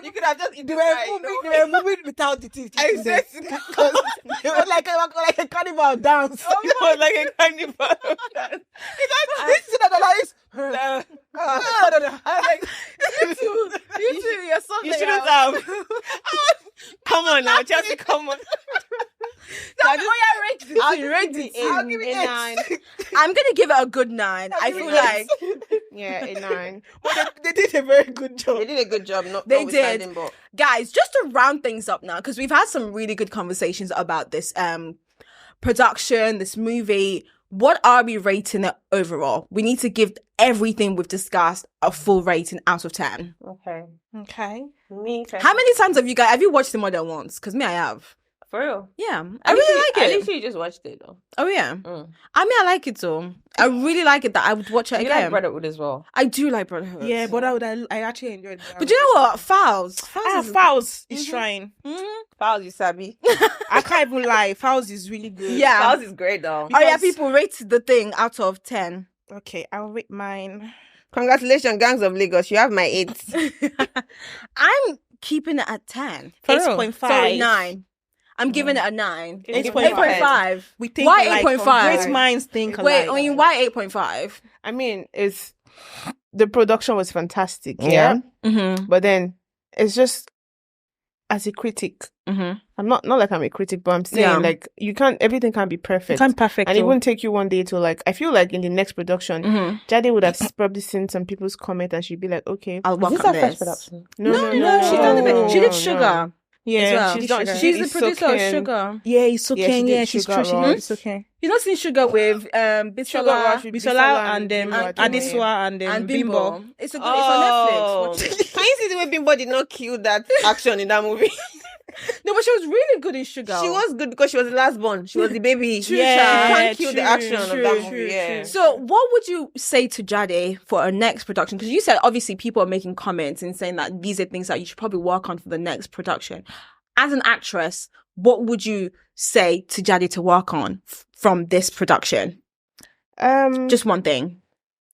You could have just They were moving without the teeth. Exactly. Because it was like a carnival dance. It was like a carnival. This is another is. You two, you're something You shouldn't else. have. Come on now, Chelsea, come on. Rate it. I'll give it a 9. I'm gonna give it a good 9. I feel like Yeah, a 9. But they did a very good job. They did a good job. They did. Notwithstanding, but guys, just to round things up now, because we've had some really good conversations about this production, this movie. What are we rating it overall? We need to give everything we've discussed a full rating out of 10. okay. Me. How many times have you watched it more than once? Because me, I have. For real. Yeah, I really like I it. literally just watched it though. Oh yeah, Mm. I mean, I like it too. I really like it that I would watch it You again. like Brotherhood as well. I do like Brotherhood. Yeah, but I actually enjoyed it. But you know what? Fouls is Fouls is trying. Fouls, you sabi. I can't even lie. Fouls is really good. Yeah. Fouls is great though. Oh yeah, because- people rate the thing out of 10. Okay, I'll rate mine. Congratulations, Gangs of Lagos. You have my 8. I'm keeping it at 10. 8.5. Sorry, 9. I'm giving it a 9. 8.5. 8.5. We think Why alike. 8.5? Great minds think Wait, alike. Oyin, why 8.5? I mean, it's the production was fantastic, yeah. Mm-hmm. But then it's just as a critic, Mm-hmm. I'm not like I'm a critic, but I'm saying Yeah. like everything can't be perfect. perfect. And it won't take you one day to like. I feel like in the next production, Mm-hmm. Jade would have probably seen some people's comment and she'd be like, okay, I'll work Is this on our first this. production? No, she's done a bit. She did Sugar. Yeah, as well. she's done. She's the it's producer of okay. Sugar. Yeah, it's Yeah, okay. she did Yeah, she's Sugar trashing. Rush. It's okay. You've not seen Sugar with Sugar Bisola Rush with Bisola and Bimbo, Adiswa and and Bimbo. Bimbo. It's a good. It's on Netflix. Oh. Watch it. Can you see the way Bimbo did not kill that action in that movie? No, but she was really good in Sugar. She was good because she was the last born. She was the baby. True, She can't true, kill the action of true, that true, movie. Yeah. So, what would you say to Jade for her next production? Because you said obviously people are making comments and saying that these are things that you should probably work on for the next production. As an actress, what would you say to Jade to work on from this production? Just one thing.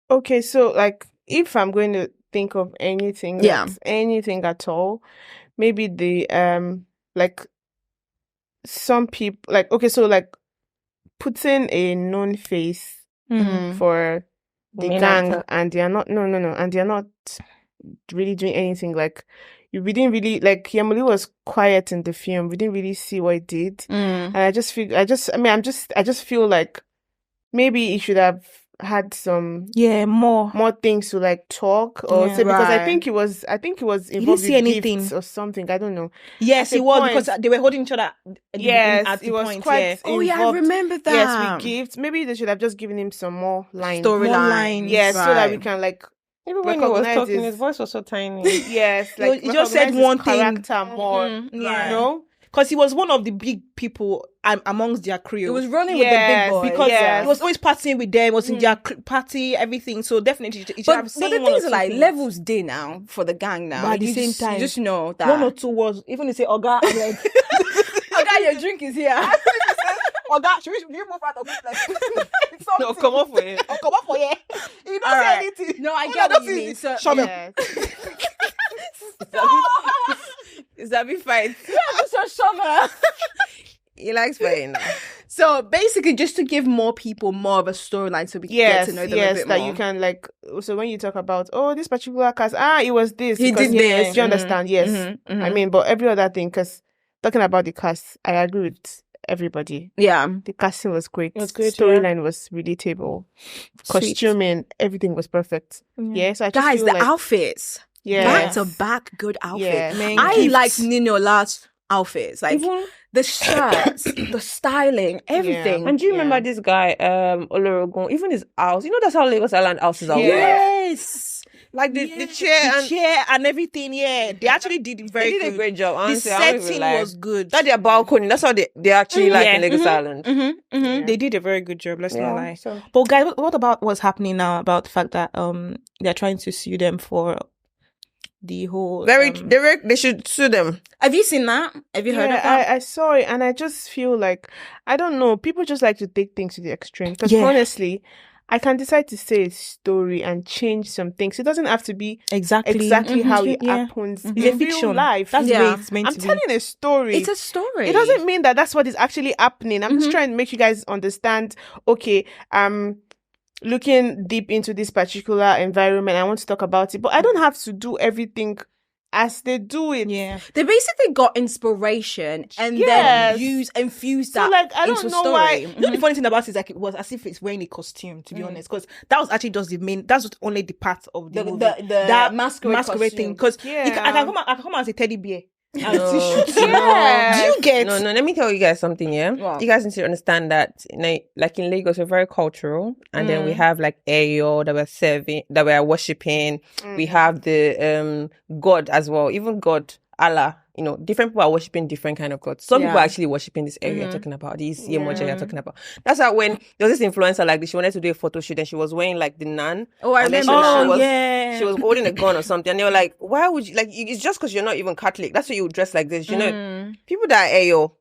Okay, so like if I'm going to think of anything, Yeah. anything at all, maybe the like some people like okay, so like putting a known face for the Main gang actor. and they are not and they are not really doing anything. Like we didn't really like Yamuli was quiet in the film. We didn't really see what he did. And I just feel like maybe he should have had some Yeah, more. things to like talk or Yeah, say because right. I think he was involved didn't see with anything. gifts or something. I don't know. Yes, At it a was point- because they were holding each other. Yes, at the it was point, quite yeah. Oh yeah, I involved. remember that. Yes, with gifts. Maybe they should have just given him some more lines. More Storyline. lines. Yes, so that we Right. can like Even when he was recognize talking, his- his voice was so tiny. yes, like He just said recognize his one thing. character more. Yeah. You know? Because he was one of the big people amongst their crew. It was running Yes, with the big boys. because yes. he was always partying with them, was in their party, everything. So definitely, it should But have the seen one things or are two like things. levels day now for the gang now. But at the You same just- time, you just know that one or two was even they say Oga, I'm like, Oga, your drink is here. Oga, should we move out of this place? No, come off with it. Oh, come on for you. You don't All say right. anything. No, I All get I what don't you see mean. is So, Show me. Yes. Is that be fight? so summer. He likes fighting. So basically, just to give more people more of a storyline, so we can Yes, get to know them a yes, bit that more. you can like. So when you talk about this particular cast, it was this. He because- did this. Do you understand? Yes. Mhm, I mean, but every other thing, because talking about the cast, I agree with everybody. Yeah. The casting was great. It was good, Storyline was relatable. Costuming, everything was perfect. Yeah. So I just Guys, feel the like, outfits. yeah, Back to back good outfits. Yeah. Man, I gifts. liked Nino last outfits. Like Even the shirts, the styling, everything. And do you remember Yeah. this guy, Olorogun? Even his house. You know that's how Lagos Island houses are. Yeah. Yes. Like the chair and everything. Yeah, they actually did they very did good. a great job. The Honestly, I don't even setting lie. was good. That their balcony, that's how they actually like in Lagos Island. They did a very good job. Let's not lie. So. But guys, what about what's happening now about the fact that they're trying to sue them for the whole they should sue them. Have you seen that? Have you heard of that? I saw it, and I just feel like, I don't know, people just like to take things to the extreme. Because honestly, I can decide to say a story and change some things. It doesn't have to be exactly how it happens in It's a fiction. real life. That's the way it's meant I'm to be. telling a story. It's a story. It doesn't mean that that's what is actually happening. I'm just trying to make you guys understand, okay, looking deep into this particular environment, I want to talk about it, but I don't have to do everything as they do it. Yeah. They basically got inspiration and then infused that I don't into know story. why. You know, the funny thing about it is like it was as if it's wearing a costume, to be honest, because that was actually just that's just only the part of the movie. that masquerade thing. Because I can come as a teddy bear. No, Do you get? No. Let me tell you guys something. Yeah, Wow. you guys need to understand that, like in Lagos, we're very cultural, and then we have like Ayo that we're serving, that we're worshiping. We have the God as well, even God, Allah. You know, different people are worshiping different kind of gods. Some people are actually worshiping this area you're talking about, this Yemoja you're talking about. That's how when there was this influencer like this, she wanted to do a photo shoot and she was wearing like the nan. Oh, I and then remember. she was holding a gun or something. And they were like, why would you, like, it's just because you're not even Catholic. That's why you dress like this. You know, people that are Ayo,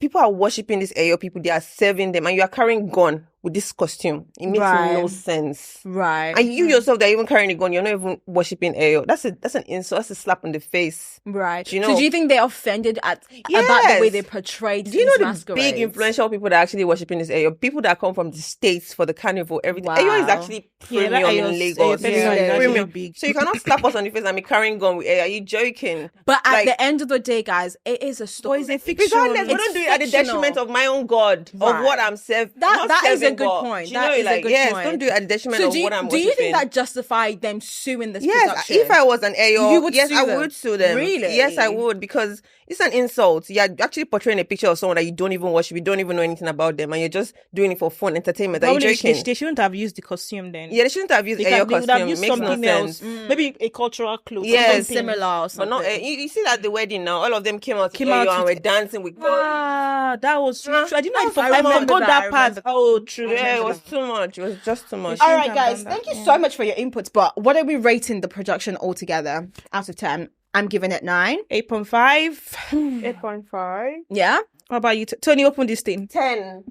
people are worshiping this Ayo people, they are serving them, and you are carrying gun with this costume. It makes no sense. Right. And you yourself that are even carrying a gun, you're not even worshiping Ayo. That's an insult. That's a slap on the face. Right. You know? So do you think they're offended about the way they portrayed Do you these know the masquerades? big influential people that are actually worshiping this Ayo? People that come from the States for the carnival, everything. Wow. Ayo is actually premium in Lagos. Premium. Big. So you cannot slap us on the face and be carrying gun with Ayo. Are you joking? But at the end of the day, guys, it is a story. It's a fiction. Regardless, we don't do it at the detriment of my own God, of what I'm serving. That is a good point. You know, like, don't do it at the detriment of what I'm do you think worshiping. that justified them suing this Yes, production? if I was an Ayo, You would yes, sue I them? would sue them. Really? Yes, I would, because it's an insult. You're actually portraying a picture of someone that you don't even worship, you don't even know anything about them, and you're just doing it for fun, entertainment. Are you Probably joking? they shouldn't have used the costume then. Yeah, they shouldn't have used They Ayo would have costume. used Makes no something sense. else. Maybe a cultural cloth. Yes. Or something. Similar or But something. not, you see at the wedding now, all of them came out Came out and with- were dancing with God. Ah, that was true. I didn't know. I remember forgot that, that I part. remember. Oh, true. Yeah, it was too much. It was just too much. All right, guys, thank you so much for your inputs. But what are we rating the production altogether out of 10? I'm giving it 9. 8.5. 8.5. Yeah. What about you? Tony, open this thing. 10.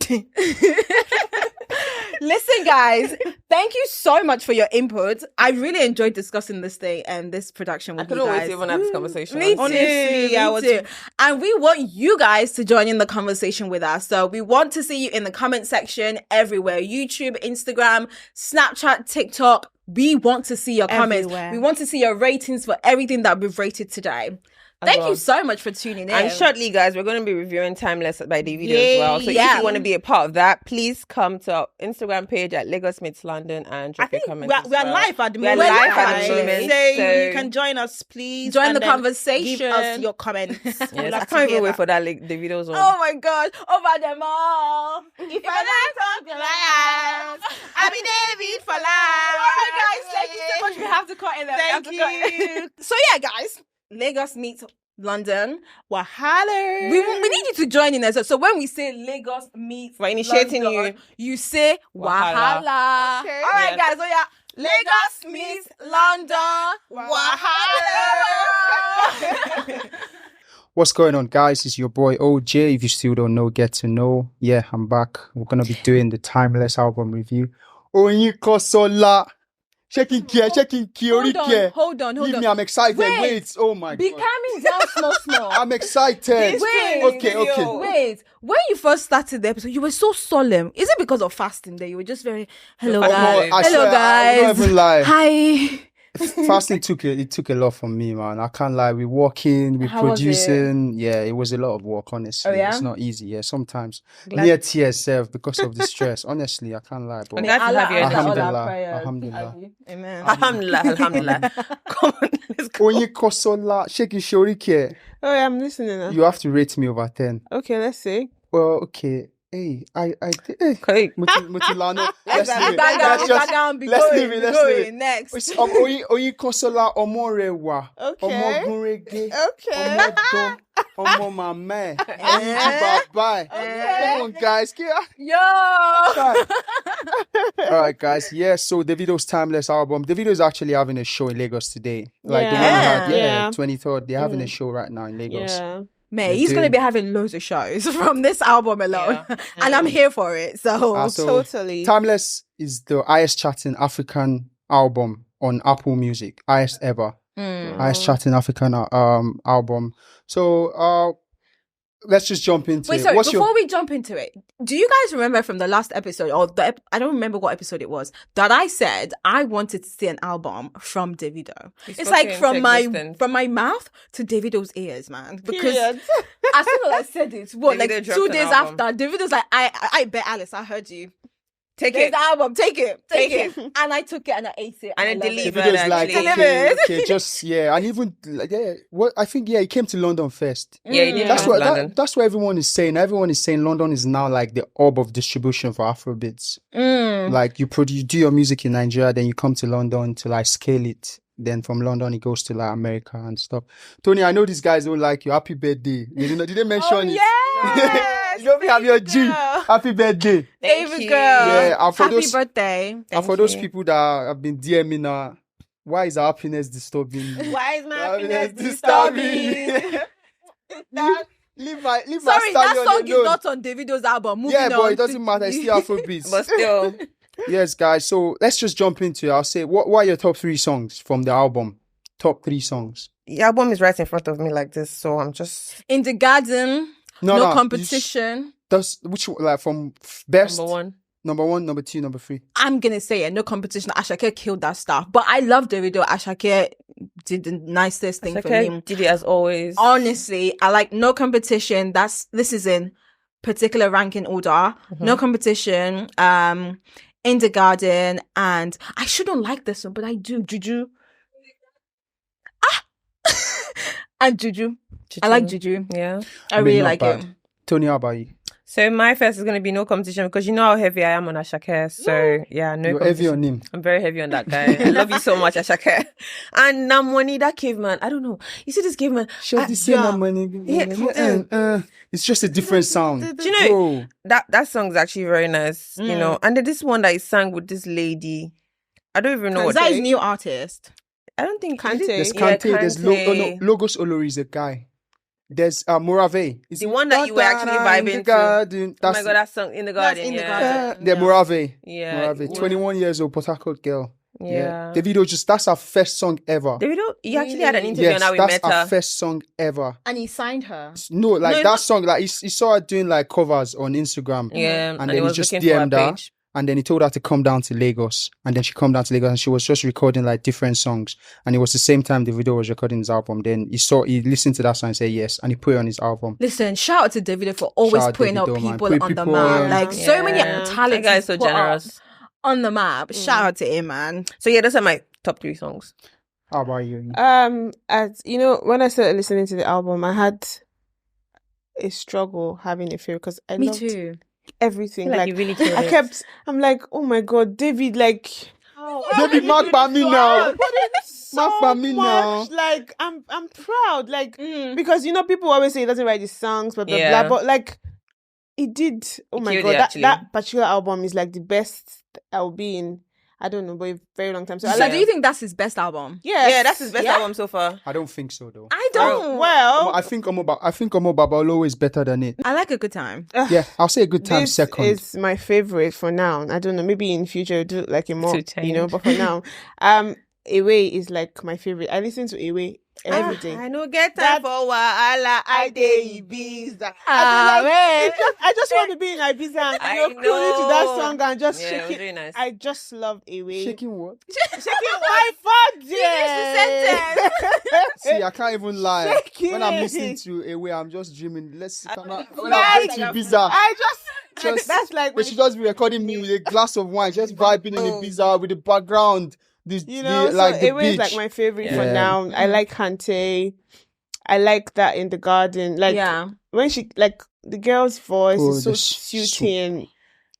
Listen, guys, thank you so much for your input. I really enjoyed discussing this thing and this production with I you couldn't wait guys. to even have this conversation. Me too. Honestly, Me I was- too. And we want you guys to join in the conversation with us. So we want to see you in the comment section everywhere. YouTube, Instagram, Snapchat, TikTok. We want to see your comments. Everywhere. We want to see your ratings for everything that we've rated today. Thank you well. so much for tuning in. And shortly, guys, we're going to be reviewing Timeless by Davido'S as well. So if you want to be a part of that, please come to our Instagram page at Lagos Meets London and drop your comments. we are live at the moment. We're live at the moment. So you can join us, please. Join and the then conversation. Give us your comments. Yes, We'd I love to can't hear even wait that. for that Davido'S one. Oh my God, over them all. If I don't talk to liars, I'll be David for life. All right, guys, thank you so much. We have to cut in there. Thank you. So yeah, guys, Lagos meets London. Wahala. We need you to join in as well. So when we say Lagos meets We're initiating London, you say Wahala. Wahala. Okay. All right, Yes. guys. So yeah, Lagos meets London. Wahala. What's going on, guys? It's your boy OJ. If you still don't know, get to know. Yeah, I'm back. We're gonna be doing the Timeless album review. Oyin Kosola. Checking care, Hold on. Leave me, I'm excited. Wait. Wait. Oh my Be God. calming down small. I'm excited. Wait. Okay. Wait, when you first started the episode, you were so solemn. Is it because of fasting that you were just very hello I guys? know, I Hello swear, I will guys. not even lie. Hi. Fasting took a lot from me, man. I can't lie. We're working, we're How was it? producing. Yeah, it was a lot of work, honestly. Oh, yeah? It's not easy. Yeah, sometimes near TSF because of the stress. Honestly, I can't lie. But I'm glad to have you. Alhamdulillah. Alhamdulillah. Amen. Alhamdulillah. Come on, let's go. Oyin Kosola, Sheki Shorike. Oh, yeah, I'm listening now. You have to rate me over 10. Okay, let's see. Well, okay. Hey, Okay. Mutilano. Let's leave that down. Let's leave it. Next. Oyin Kosola Omorewa. Okay. Omogurege. Okay. Omodo. Omomame. Bye. Come on, guys. Yo. All right, guys. Yeah, so Davido's Timeless album. Davido is actually having a show in Lagos today. Like the one we had, 23rd. They're having a show right now in Lagos. Yeah. Man, he's going to be having loads of shows from this album alone. Yeah. And I'm here for it. So totally. Timeless is the highest charting African album on Apple Music. Highest ever. Highest charting African album. So let's just jump into it. Sorry, before we jump into it, do you guys remember from the last episode, I don't remember what episode it was, that I said I wanted to see an album from Davido? It's like from my mouth to Davido's ears, man. Because as soon as I said it, like 2 days after, Davido's like, I bet Alice, I heard you. Take it. The album. Take it. And I took it and I ate it. And I delivered. Davido's like, okay, just, and even, I think, he came to London first. Yeah, he did. That's what everyone is saying. Everyone is saying London is now like the hub of distribution for Afrobeats. Like you do your music in Nigeria, then you come to London to like scale it. Then from London, it goes to like America and stuff. Tony, I know these guys don't like you. Happy birthday. Did they mention it? Yes! You don't have your G. Happy birthday. David girl. Yeah, and for Happy birthday. And for those people that have been DMing now, why is our happiness disturbing? Why is my happiness disturbing? Leave my Sorry, that song is not on Davido's album. Moving on. But it doesn't matter. It's still Afrobeats. But still. Yes, guys. So let's just jump into it. I'll say, what are your top 3 songs from the album? Top 3 songs. The album is right in front of me like this, so I'm just... In the Garden. No Competition. Which like from best? Number 1, number 2, number 3. I'm gonna say it. No Competition. Ashake killed that stuff, but I love Davido. Ashake did the nicest thing for him. Did it as always. Honestly, I like No Competition. This is in particular ranking order. No Competition. In the Garden, and I shouldn't like this one, but I do. Juju. And Juju. I like Juju. Yeah. I really like it. Tony, how about you? So my first is going to be No Competition because you know how heavy I am on Ashake. So yeah, no. You're competition. heavy on him. I'm very heavy on that guy. I love you so much, Ashake. And Namwani, that caveman. I don't know. You see this caveman? It's just a different sound. Do you know that song's actually very nice, you know? And then this one that he sang with this lady. I don't even know what that is. New artist. I don't think Kante. There's Kante. There's Logos Olori is a guy. There's Morave. It's the one that you were actually vibing to. Oh my God, that song, In the Garden. In the Garden. The Morave. Yeah. Morave. 21 years old, Port Harcourt girl. Yeah. Davido that's our first song ever. Davido, he actually had an interview and how we met her. That's our first song ever. And he signed her. No, that song, like he saw her doing like covers on Instagram. Yeah. And then he just DM'd her. And then he told her to come down to Lagos. And then she come down to Lagos and she was just recording like different songs. And it was the same time Davido was recording his album. Then he listened to that song and said yes. And he put it on his album. Listen, shout out to Davido for always putting up people on the map. Like so many talented guy is so generous. On the map. Shout out to him, man. So yeah, those are my top 3 songs. How about you? As you know, when I started listening to the album, I had a struggle having a feel because I loved everything. Like you really killed it. I'm like, oh my God, David, like David, mark by me now. Mark by me now. Like I'm proud, like because you know people always say he doesn't write his songs, but blah, but like he did. Oh my God, that particular album is like the best I'll be in. I don't know, but a very long time. So do you think that's his best album? Yeah, that's his best album so far. I don't think so, though. I don't. Well, I think Omo Babalo is better than it. I like A Good Time. Yeah, I'll say A Good Time second. It's my favorite for now. I don't know. Maybe in future we'll do like a more, but for now, Away is like my favorite. I listen to Away every day. I know get time for Wahala. I dey Ibiza. I just want to be in Ibiza and cruising to that song and just shaking. Really nice. I just love Away. Shaking what? Shaking my fuck. See, I can't even lie. When I'm listening to Away, I'm just dreaming. When I'm going to Ibiza, that's like when she just be recording me with a glass of wine, just vibing in Ibiza with the background. Away is like my favorite for now. I like Kante. I like that In the Garden. Like when she the girl's voice is so the soothing.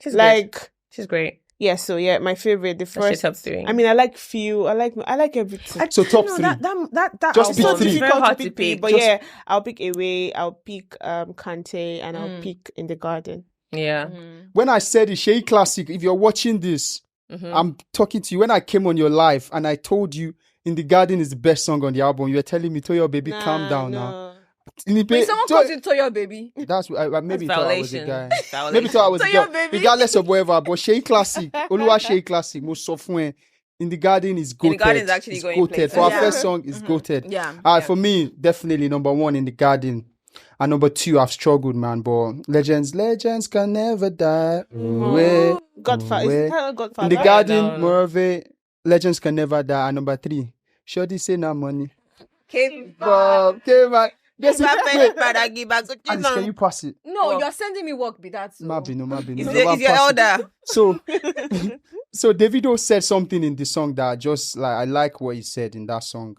She's Like good. She's great. yeah, so yeah, my favorite, the That's your first. top 3. I mean, I like few. I like everything. So top 3. That Just It's pick so 3. difficult Very hard to to pick 3, pick. but Just- yeah, I'll pick Away, I'll pick Kante, and I'll pick In the Garden. Yeah. When I said it, Shay Classic, if you're watching this, I'm talking to you. When I came on your live and I told you In the Garden is the best song on the album, you were telling me, Toyo baby, calm down now. Wait, someone calls you Toyo baby. That's maybe That's thought I was a violation. guy. Violation. Maybe thought I was a Toyo girl. baby. Regardless of whatever, but Shay Classic, Oluwa Shay Classic, most software. In the Garden is goated. In the Garden is actually It's going goated. places. For our Yeah. first song, it's goated. Yeah. For me, definitely number 1 In the Garden. And number 2, I've struggled, man. But legends can never die. Away, Godfather. away. Is it titled Godfather? In the Garden, no. Morave, legends can never die. And number 3, Shorty say no money. Cape Bob, okay, man. Yes, wait. Alice, Alice, can you pass it? No, you're sending me work. Be that so. Mabino. Is your elder? So, so Davido said something in the song that just like I like what he said in that song.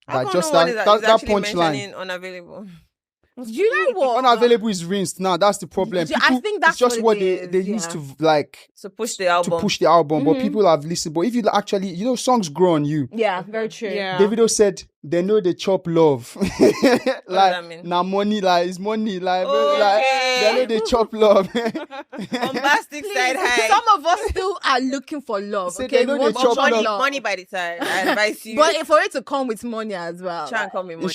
I Like don't just know what that is that, He's that actually punchline. mentioning unavailable. You know what? Unavailable is rinsed now. That's the problem. Yeah, I think that's it's just what what it they is, used yeah. to like So push the album. to push the album, but people have listened. But if you actually, songs grow on you. Yeah, very true. Yeah. Davido said they know they chop love. that Like mean? now money, like it's money, like Okay. they know they chop love. Bombastic side high. Some of us still are looking for love. Say Okay, they know we want they to chop chop love. love. Money by the time. I advise you. But for it to come with money as well. try and call me money.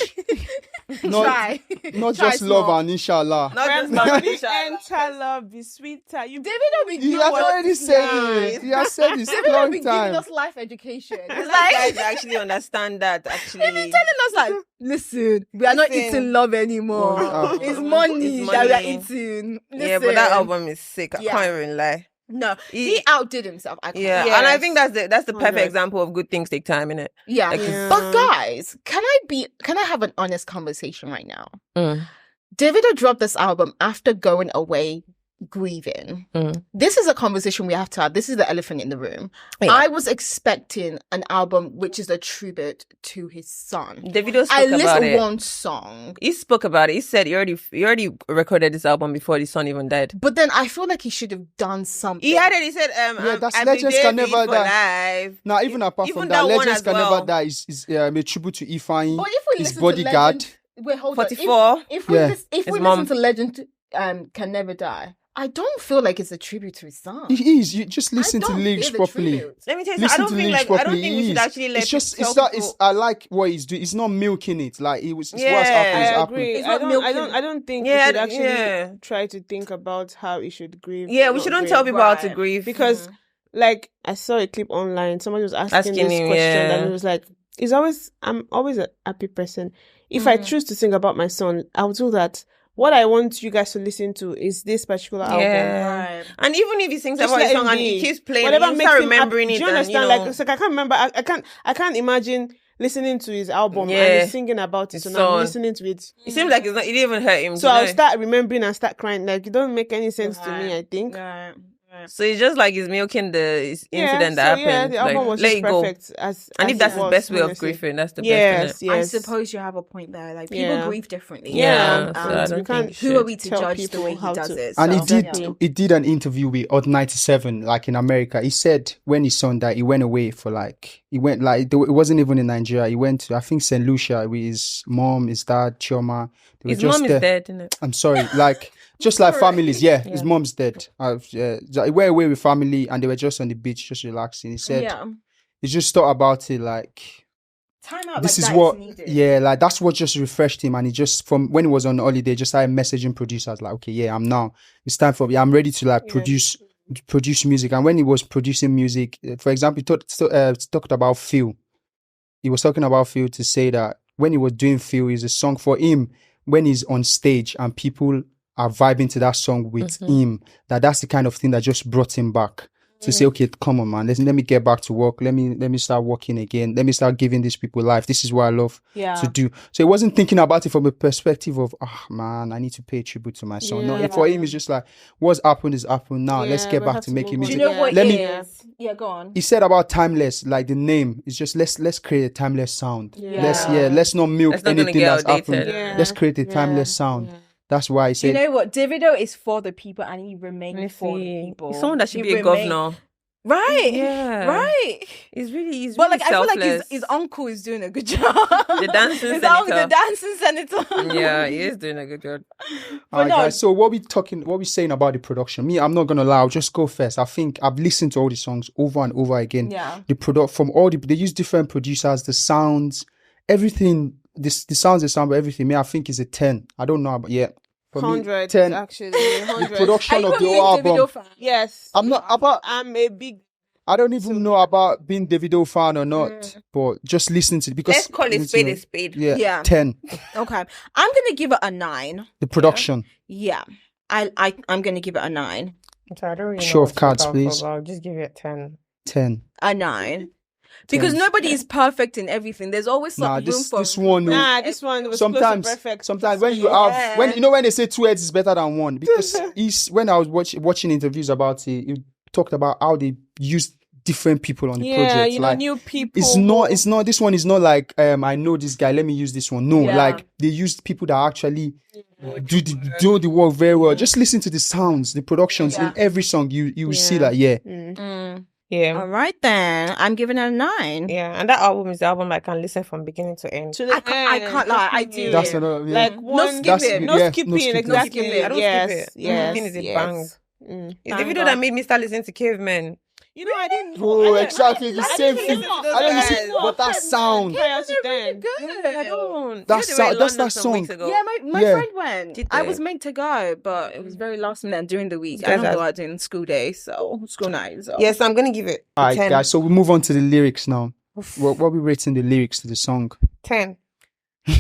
not, Try. not Try just love small. and inshallah. Not just Remember, money. enter love, be sweeter. You Davido be He giving has us already said it. He has said this Davido long be giving time. us life education. It's Like, like guys actually understand that. Actually, telling us like, listen, we are not Listen. eating love anymore. Oh, It's money It's that we are money. eating. yeah, but that Listen. album is sick. I Yeah. can't even lie. No, he outdid himself. I can't. Yeah, Yes. and I think that's the perfect 100. example of good things take time, innit? Yeah. Like, Yeah. But guys, can I have an honest conversation right now? Mm. Davido dropped this album after going away grieving. Mm. This is a conversation we have to have. This is the elephant in the room. Yeah. I was expecting an album which is a tribute to his son. Davido spoke I about listened it. one song, He spoke about it. He said he already recorded this album before his son even died. but then I feel like he should have done something. He had it. He said, that's I Legends be Can David Never for Die. life. Now, even apart Even from that that, one Legends as Can well. Never Die is a tribute to Ifeanyi, But if we his listen bodyguard. to Legend, wait, hold 44. on. If we Yeah. if we His mom. listen to Legend, Can Never Die, I don't feel like it's a tribute to his son. It is. You just listen I to don't lyrics hear the properly. tribute. Let me tell you, Listen something. I to don't think lyrics like I don't properly. think It we should is. actually let It's just tell it's not. people- It's I like what he's doing. It's not milking it. Like it's what's Yeah. happening. I Is happening. agree. It's I not don't. milking. I don't think Yeah, we should actually yeah. try to think about how he should grieve. Yeah, or we not shouldn't grieve. tell people how to Right. grieve Because, like, I saw a clip online. Somebody was asking Asking this him, question, yeah. and it was like, I'm always a happy person. If I choose to sing about my son, I'll do that. What I want you guys to listen to is this particular album. Yeah. Right. And even if he sings Just about his let song him and be. he keeps playing, Whatever you makes start him remembering happy. it. Do you and, understand? know, Like, it's like I can't remember. I can't imagine listening to his album Yeah. and he's singing about it. His So now I'm son. listening to it. it seems like it didn't even hurt him. So you I'll know? start remembering and start crying. Like, it don't make any sense to me, I think. Right. So it's just like he's milking the incident that happened. Yeah, the album like, was let just it go. perfect. And if that's it his was, best way of honestly. grieving, that's the Yes, best. yes. I suppose you have a point there. Like people Yeah. grieve differently. Yeah, you know? so I don't we can't think Who are we to tell judge the people way he how does to- it? And So, he did an interview with Odd 97, like in America. He said when his son died, he went away for it wasn't even in Nigeria. He went to, I think, St. Lucia with his mom, his dad, Chioma. They were His just mom there. is dead, isn't it? I'm sorry, like just like families. Yeah, his mom's dead. He went away with family and they were just on the beach, just relaxing. He said yeah. he just thought about it like Time out. this like is that what, needed. yeah, like that's what just refreshed him. And he just from when he was on holiday, just started messaging producers like, okay, yeah, it's time for me. I'm ready to like produce music. And when he was producing music, for example, he talked about Phil. He was talking about Phil to say that when he was doing Phil, is a song for him when he's on stage and people are vibing to that song with him, that's the kind of thing that just brought him back to say, okay, come on, man, let me get back to work. Let me start working again. Let me start giving these people life. This is what I love to do. So he wasn't thinking about it from a perspective of, man, I need to pay tribute to my son. No, for him, it's just like, what's happened is happened now. Let's get back to making Do music. you know what Let it me- is? Yeah, go on. He said about timeless, like the name is just let's create a timeless sound. Let's not milk That's not gonna anything get that's outdated. happened. Yeah. Let's create a timeless sound That's why I said. You know what? Davido is for the people, and he remains for the people. He's someone that should be a governor. Right. Yeah. Right. He's But really like, I feel like selfless. his uncle is doing a good job. The dancing His senator. uncle, the dancing senator. Yeah, he is doing a good job. All right, guys. So what we saying about the production? Me, I'm not gonna lie. I'll just go first. I think I've listened to all the songs over and over again. Yeah. They use different producers, the sounds, everything. The sounds, the sound, but everything. Me, I think is a 10. I don't know, but yeah. For me, 100 10. actually. The 100. production of the Davido whole album. fan? Yes. I'm not about. I'm a big. I don't even know about being Davido fan or not, but just listening to it because Let's call it spade a spade. Yeah, Yeah. 10. Okay. I'm gonna give it a 9. The production. Yeah. I'm gonna give it a 9. So I don't really Show know of what to cards, look out please. for, but I'll just give it 10. 10. A 9. Because 10. nobody is perfect in everything. There's always some room for this one. This one was close to perfect. Sometimes when you have when they say 2 heads is better than one, because when I was watching interviews about it, he talked about how they used different people on the project. You know, new people. It's not. This one is not like I know this guy. Let me use this one. No, Yeah. like they used people that actually do the work very well. Just listen to the sounds, the productions in every song. You will see that. Yeah. Yeah. All right then. I'm giving it a 9. Yeah, and that album is the album I can listen from beginning to end. To the I can't lie. I do. That's another. Yeah. Like one, No skipping. no Yeah, skipping, no skipping. exactly. I don't yes, skip it. yes, Everything is a yes. bang. It's the Thank video God. that made me start listening to Cavemen. You know, I didn't. Oh, I exactly the same thing. listen to I don't those listen, guys. but that sound. Chaos is then. I don't. That's You know, they were in that's London that some weeks song. ago. Yeah, my Yeah. friend went. Did I they? was meant to go, but it was very last minute and during the week. You I guys don't are- go out during school day, so school night. So. Yes, I'm gonna give it All right, 10. guys. So we move on to the lyrics now. What we rating the lyrics to the song? 10.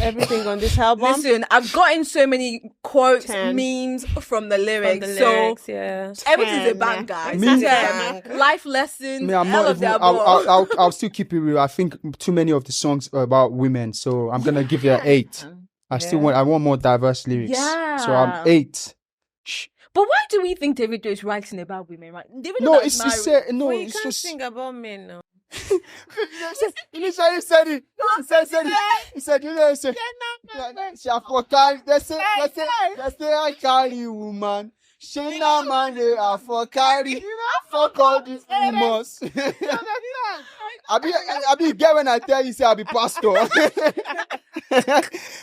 Everything on this album. Listen, I've gotten so many quotes, 10. memes from the From lyrics. the So lyrics, yeah. everything's a 10. bang, guys. Me- 10. Life lessons. Me, I'm all not of the even. above. I'll still keep it real. I think too many of the songs are about women, so I'm gonna give it an 8. I want more diverse lyrics. Yeah. So I'm 8. Shh. But why do we think Davido is writing about women? Right? Davido No, is it's married. said no. But you It's can't just. sing about men now. He said it. He said, you know, he said, she a for carry. They say, I carry woman. She na man, they are for carry. Fuck all these rumors. I be get when I tell you, say I be pastor.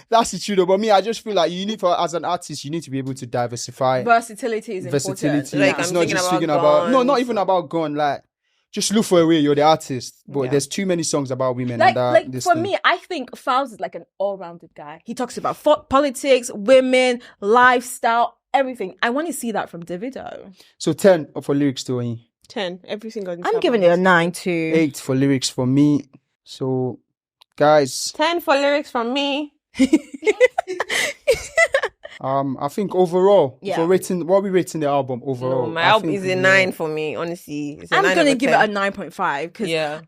That's the truth, though. But me, I just feel like as an artist, you need to be able to diversify. Versatility is Versatility. important. Like, It's I'm not thinking just about thinking about no, not guns even or- about gun. Like, just look for a way. You're the artist, but Yeah. there's too many songs about women. Like, and like this for thing. me, I think Fowles is like an all-rounded guy. He talks about politics, women, lifestyle, everything. I want to see that from Davido. So 10 for lyrics to Oyin. 10. Everything on this I'm album. giving it a 9 too. 8 for lyrics for me. So, guys, 10 for lyrics from me. I think overall, Yeah. for rating, what are we rating the album overall? No, my I album think is a we- 9 for me, honestly. It's a I'm 9 gonna over give 10. it a 9.5 because Yeah.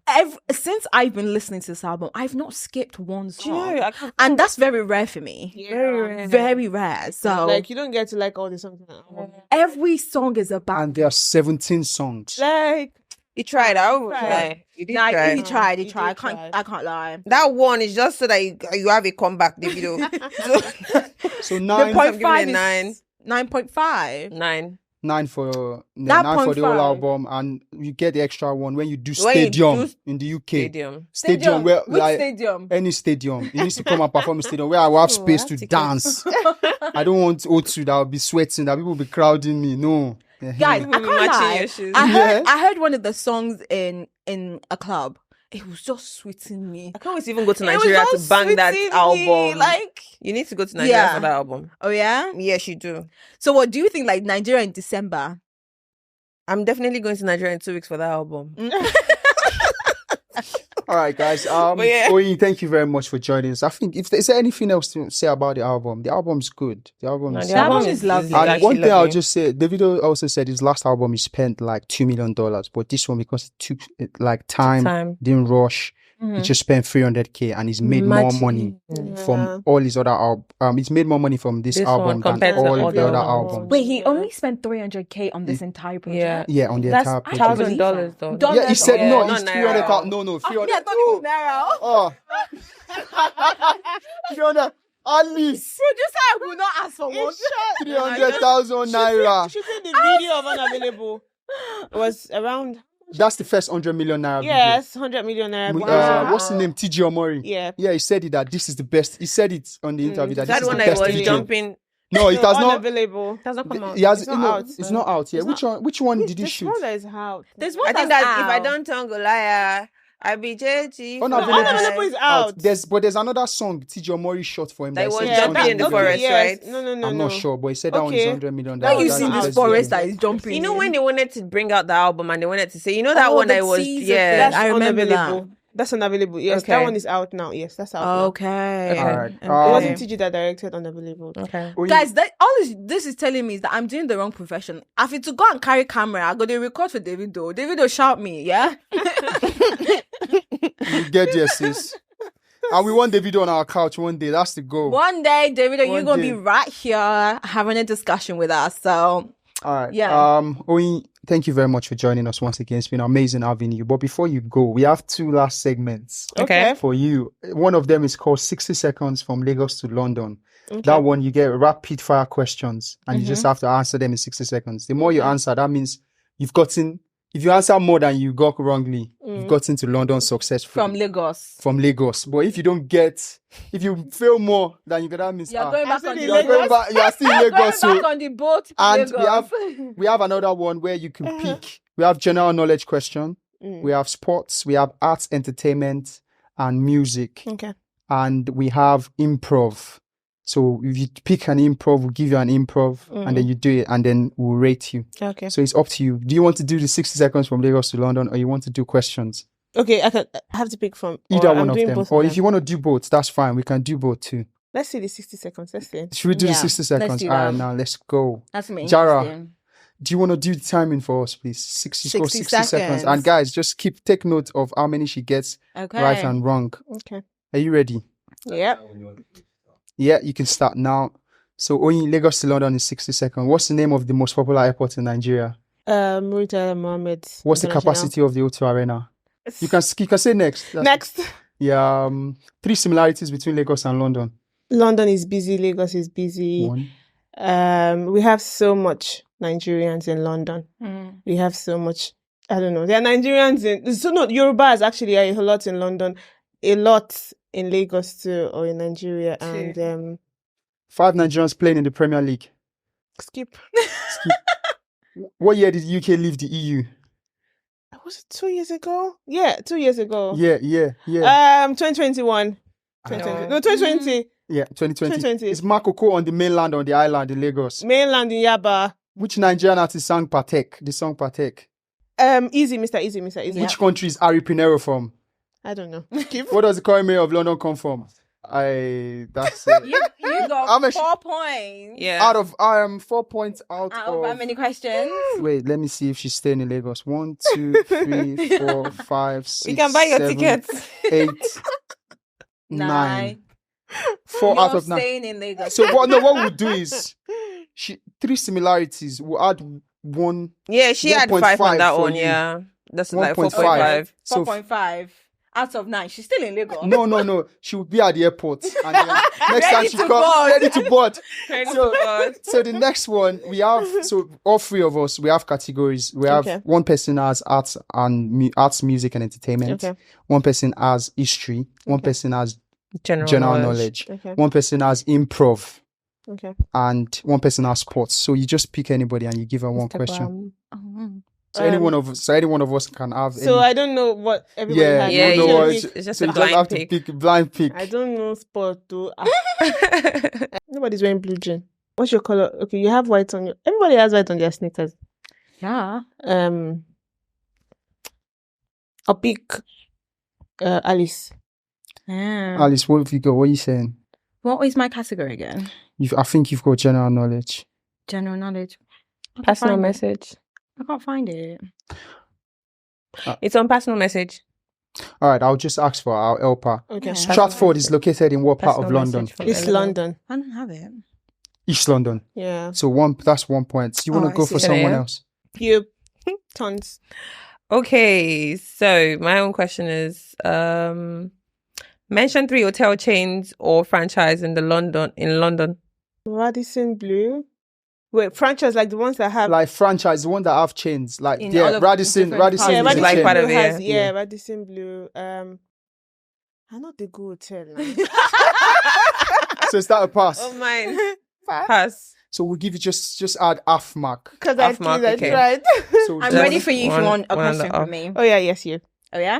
since I've been listening to this album, I've not skipped one Do you know, song, I can't- and that's very rare for me. very rare. Very rare. So Like, you don't get to like all the songs on the album. every song is about. And there are 17 songs. Like, You tried. I will Tried. try. You did Nah, try. he tried. He He tried. did try. I can't lie. That one is just so that you have a comeback, Davido. So The 9, point giving it five a is 9. 9.5. 9. 9 for That 9 for the whole 0.5. album, and you get the extra one when you do When you stadium do in the UK. Stadium. Stadium where Which like stadium? any stadium, you need to come and perform in stadium where I will have Oh, space I to have tickets. dance. I don't want O2 that will be sweating, that people will be crowding me. No, Guys, I People can't be matching lie. your shoes. I heard one of the songs in a club. It was just sweeting me. I can't wait to even go to It was Nigeria to just bang that sweeting me, album. like, You need to go to Nigeria Yeah. for that album. oh yeah. Yes, you do. So what do you think? Like Nigeria in December? I'm definitely going to Nigeria in 2 weeks for that album. All right, guys. But yeah. Oyin, thank you very much for joining us. I think is there anything else to say about the album? The album's good. The album No, is. the album is lovely. And actually one thing I'll lovely. just say, Davido also said his last album he spent like $2 million, but this one because it took like time, didn't rush. He just spent 300K and he's made more Imagine. money from all his other albums. He's made more money from this This album one than compared to all all the the other other albums. ones. Wait, he only spent 300K on this entire project. Yeah. Yeah, on the That's entire project. $1,000 though. Dollars. Yeah, he said Oh, no, not it's naira. 300. No, 300. Yeah, I thought it was naira. Oh. 300. Alice, Producer will not ask for one. 300,000 naira. Shooting the video of Unavailable was around. That's the first 100 million naira video. Yes, 100 million naira. What's the name? TG Omori. Yeah. Yeah, he said it that this is the best. He said it on the interview that this That is the one I best was video. jumping. No, it has not. Unavailable. It hasn't come out. He has, It's not out. It's not out. Yeah. Which one did he There's shoot? one that is out. There's one I think that's that if I out. don't turn Goliath, I be JG. Unavailable is out. There's another song TG Omori shot for him. That he was said it's jumping in the 100 million. forest, right? No. I'm not sure, but he said that one is Okay. 100 million. Now you That's see the this best forest video. that is jumping. You know when they wanted to bring out the album and they wanted to say, you know that Oh, one the I was, teaser yeah. thing. I remember Unavailable. That's Unavailable. Yes, Okay. that one is out now. Yes, that's out now. Okay. All right. It wasn't TG that directed Unavailable. Okay. Guys, this is telling me is that I'm doing the wrong profession. I feel to go and carry camera, I go to record for Davido. Davido shout me, yeah? You get there, sis. And we want Davido on our couch one day. That's the goal. One day, Davido, you're One going to day. be right here having a discussion with us. So, All right. Yeah. Oyin, thank you very much for joining us once again. It's been amazing having you. But before you go, we have 2 last segments Okay. for you. One of them is called 60 Seconds from Lagos to London. That one, you get rapid fire questions and you just have to answer them in 60 seconds. The more you answer, that means you've gotten, if you answer more than you got wrongly, you've gotten to London successfully. from Lagos. From Lagos. But if you don't get, if you fail more than you get, that means You're going back on the you are going back, you are still in Lagos. going So, back on the boat to and Lagos. we have another one where you can pick. We have general knowledge question. We have sports. We have arts, entertainment, and music. Okay. And we have improv. So if you pick an improv, we'll give you an improv, and then you do it, and then we'll rate you. Okay. So it's up to you. Do you want to do the 60 seconds from Lagos to London, or you want to do questions? Okay, I have to pick from Either or one I'm of doing them. both Or of if them. you want to do both, that's fine. We can do both too. Let's see the 60 seconds. Let's see. Should we do the Yeah, 60 let's seconds? do All right, that. now let's go. That's me. Jara, do you want to do the timing for us, please? 60 60 seconds. seconds. And guys, just take note of how many she gets Okay. right and wrong. Okay. Are you ready? Yep. Yeah, you can start now. So, Oyin, Lagos to London in 60 seconds. What's the name of the most popular airport in Nigeria? Murtala Mohammed. What's the capacity of the O2 Arena? You can say next. Next. Yeah, 3 similarities between Lagos and London. London is busy. Lagos is busy. 1. We have so much Nigerians in London. We have so much. I don't know. There are Nigerians in. So no, Yorubas actually are a lot in London, a lot in Lagos too, or in Nigeria, and 5 Nigerians playing in the Premier League. skip. What year did UK leave the EU? Was it 2 years ago? Yeah, 2 years ago. Yeah. 2021. 2020. No, 2020. Yeah, 2020. 2020. Is Makoko on the mainland or on the island in Lagos? Mainland in Yaba. Which Nigerian artist sang Patek? The song Patek. Easy, Mr. Easy. Which country is Ari Pinero from? I don't know. What does the current mayor of London come from? That's it. You got How much- 4 points. Yeah. Out of 4 points out Out of how of. many questions? Wait, let me see if she's staying in Lagos. 1, 2, 3, 4, 5, 6. We can buy your 7, tickets. 8, 9. 4 You're out of 9. staying in Lagos. So what we'll do is 3 similarities. We'll add 1. Yeah, she had 5 1.5 on that for one. you. Yeah. That's like 1.5. 4.5. So 4.5 out of 9. She's still in Lagos. no. She will be at the airport. And then next time Ready she to comes, board. ready to board. So, So the next one we have, so all 3 of us, we have categories. We have Okay. one person has arts and arts, music and entertainment. Okay. One person has history. One person has general knowledge. Okay. One person has improv. Okay. And one person has sports. So you just pick anybody and you give her one question. So any one of us can have. So any, I don't know what everybody yeah, has. Yeah, you know yeah, what, it's just so a you blind have pick. to pick blind pick. I don't know sport too. Nobody's wearing blue jean. What's your color? Okay, you have white on your. Everybody has white on their sneakers. Yeah. I'll pick Alice. Yeah. Alice, what have you got? What are you saying? What is my category again? I think you've got general knowledge. General knowledge. I can't Personal find it. message. I can't find it. It's on personal message. All right, I'll just ask for her. I'll help her. Okay. Yeah. Stratford is located in what part of Personal London? message from It's Eleanor. London. I don't have it. East London. Yeah. So that's 1 point. Do you want Oh, to go I for see. someone Yeah. else? You. Tons. Okay, so my own question is Mention 3 hotel chains or franchise in London. Radisson Blue. Wait, franchise like the ones that have Like franchise, the one that have chains. Like In all of Radisson different is parts. a Radisson like chain. part of Blue it, has, yeah. Radisson Blue. I know the good hotel. So is that a pass? Oh, mine. Pass. So we'll give you just add half mark. Because Half mark, I okay. tried. So I'm just- ready for you if you want a one and question a half. from me. Oh yeah, yes, you. Oh, yeah?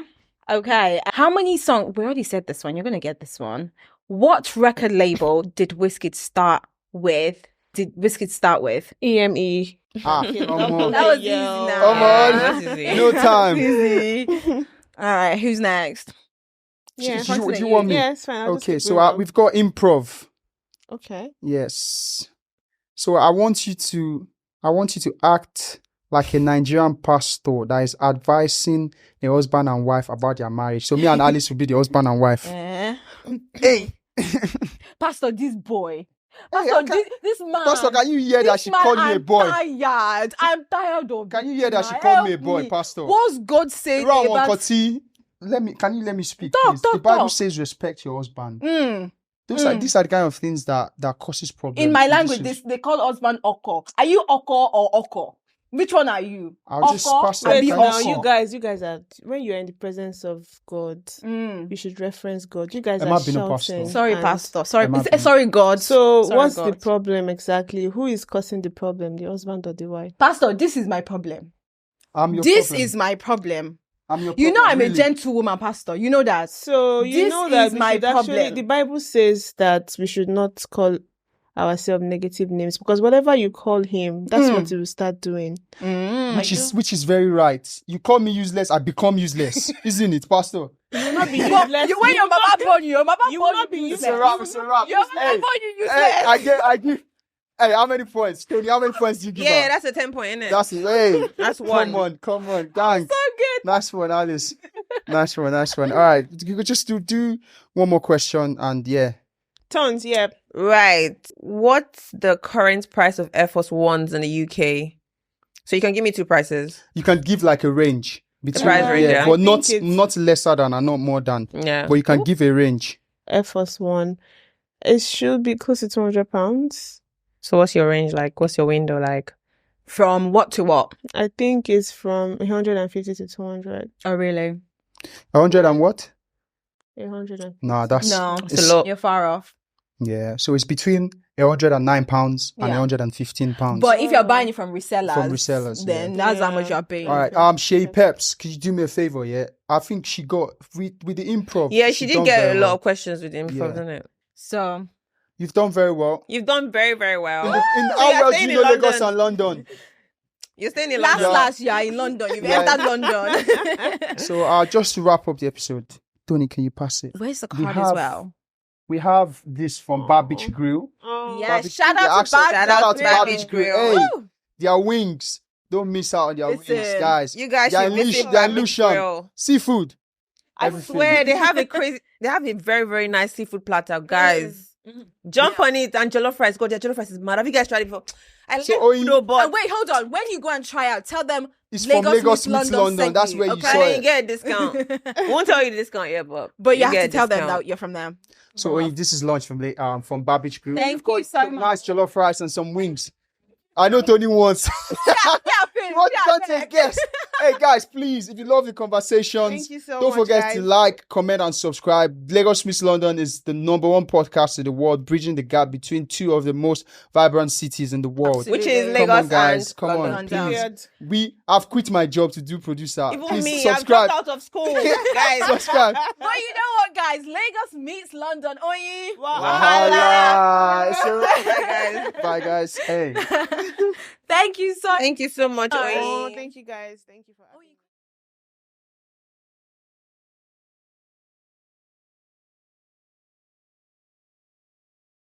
Okay. How many songs? We already said this one. You're going to get this one. What record label did Wizkid start with? EME. Ah, come on. That was easy now. Come on. That's easy. No time. Easy. All right. Who's next? Yeah. Do you want me? Yeah, it's fine. I'll just Okay, keep so going. we've got improv. Okay. Yes. So I want you to act like a Nigerian pastor that is advising a husband and wife about their marriage. So me and Alice will be the husband and wife. Hey. Pastor, this boy. Hey, Pastor, this man. Pastor, can you hear that This she man, called me a boy? I'm tired of Can you this hear that she man. called me a Help boy, Pastor? What's God saying Wrong, about... Koti. Can you let me speak, Talk, please? talk, The Bible talk. says respect your husband. Mm. These are the kind of things that causes problems. In my language, they call husband Oko. Are you Oko or Oko? Which one are you? I'll just Oko? pass it. Abi Wait, now Oko? you guys are, when you're in the presence of God, you should reference God. You guys Am are I being a pastor? shouting. Sorry, and- Pastor. Sorry, Am I being- sorry, God. So Sorry, what's God. the problem exactly? Who is causing the problem? The husband or the wife? Pastor, this is my problem. I'm your This problem. is my problem. I'm your You know problem, I'm really. a gentlewoman, Pastor. You know that. So you This know that is we my should actually, problem. the Bible says that we should not call ourselves negative names because whatever you call him, that's what he will start doing. Which is very right. You call me useless, I become useless, isn't it, Pastor? You will not be But useless. when your mama born you, your mama You born will not be useless. useless. It's a wrap. Your mama born you useless. Hey, I give. Hey, how many points? Tony, how many points do you give Yeah, her? that's a 10 point, isn't it? That's it. Hey, That's one. Come on, gang. So good. Nice one, Alice. Nice one. All right, you could just do one more question, and yeah. Tons, yeah. Right. What's the current price of Air Force Ones in the UK? So you can give me 2 prices. You can give like a range between, price range, yeah. but I not think it's- not lesser than and not more than. Yeah. But you can give a range. Air Force One. It should be close to £200. So what's your range like? What's your window like? From what to what? I think it's from 150 to 200. Oh, really? 100 and what? 100. No, that's No, It's a lot. you're far off. Yeah, so it's between £109 and Yeah. £115. But if you're buying it from resellers, then yeah. that's how Yeah. much you're paying. All right, Shay Peps, could you do me a favor? Yeah, I think she got with the improv. Yeah, she did done get very a lot well. of questions with improv, Yeah. didn't it? So You've done very well. You've done very, very well. In So how you're well do staying you in know Lagos London. and London? You're staying in last London. you are in London. You've Yeah. entered London. So just to wrap up the episode, Tony, can you pass it? Where's the We card have- as well? We have this from Bar Beach Grill. Oh. Yes, Barbecue. shout The out to accent- Bad shout out to Bad Beach Grill. Hey, Woo! their wings. Don't miss out on their wings, Listen, guys. You guys Their should visit illusion, Bad their Beach illusion. Grill. Seafood. I Everything. swear they have a very, very nice seafood platter, guys. Jump on it and jollof rice. God, their jollof rice is mad. Have you guys tried it before? I like So, Oyin- food, but Wait, hold on. When you go and try out, tell them It's from Lagos meets London. sent That's you, where you okay? saw then you it. get a discount. Won't tell you the discount yet, But you have get to a tell them discount. that you're from them. So this is lunch from Bar Beach Grill. Thank We've got you so some much. nice jollof rice and some wings. I know Tony wants. What can't take guess? Hey guys, please, if you love the conversations, Thank you so don't much, forget guys. to like, comment, and subscribe. Lagos Meets London is the #1 podcast in the world, bridging the gap between two of the most vibrant cities in the world. Which is Come Come Lagos on, guys. and Come London. on, London. please. I've quit my job to do producer. Even Please me, subscribe. I've dropped out of school, guys. Subscribe. But you know what, guys? Lagos meets London. Oyin. Wahala. Bye, guys. Bye, guys. Hey. Thank you so Thank you so much, Oh, Oyin. thank you guys. Thank you for having me.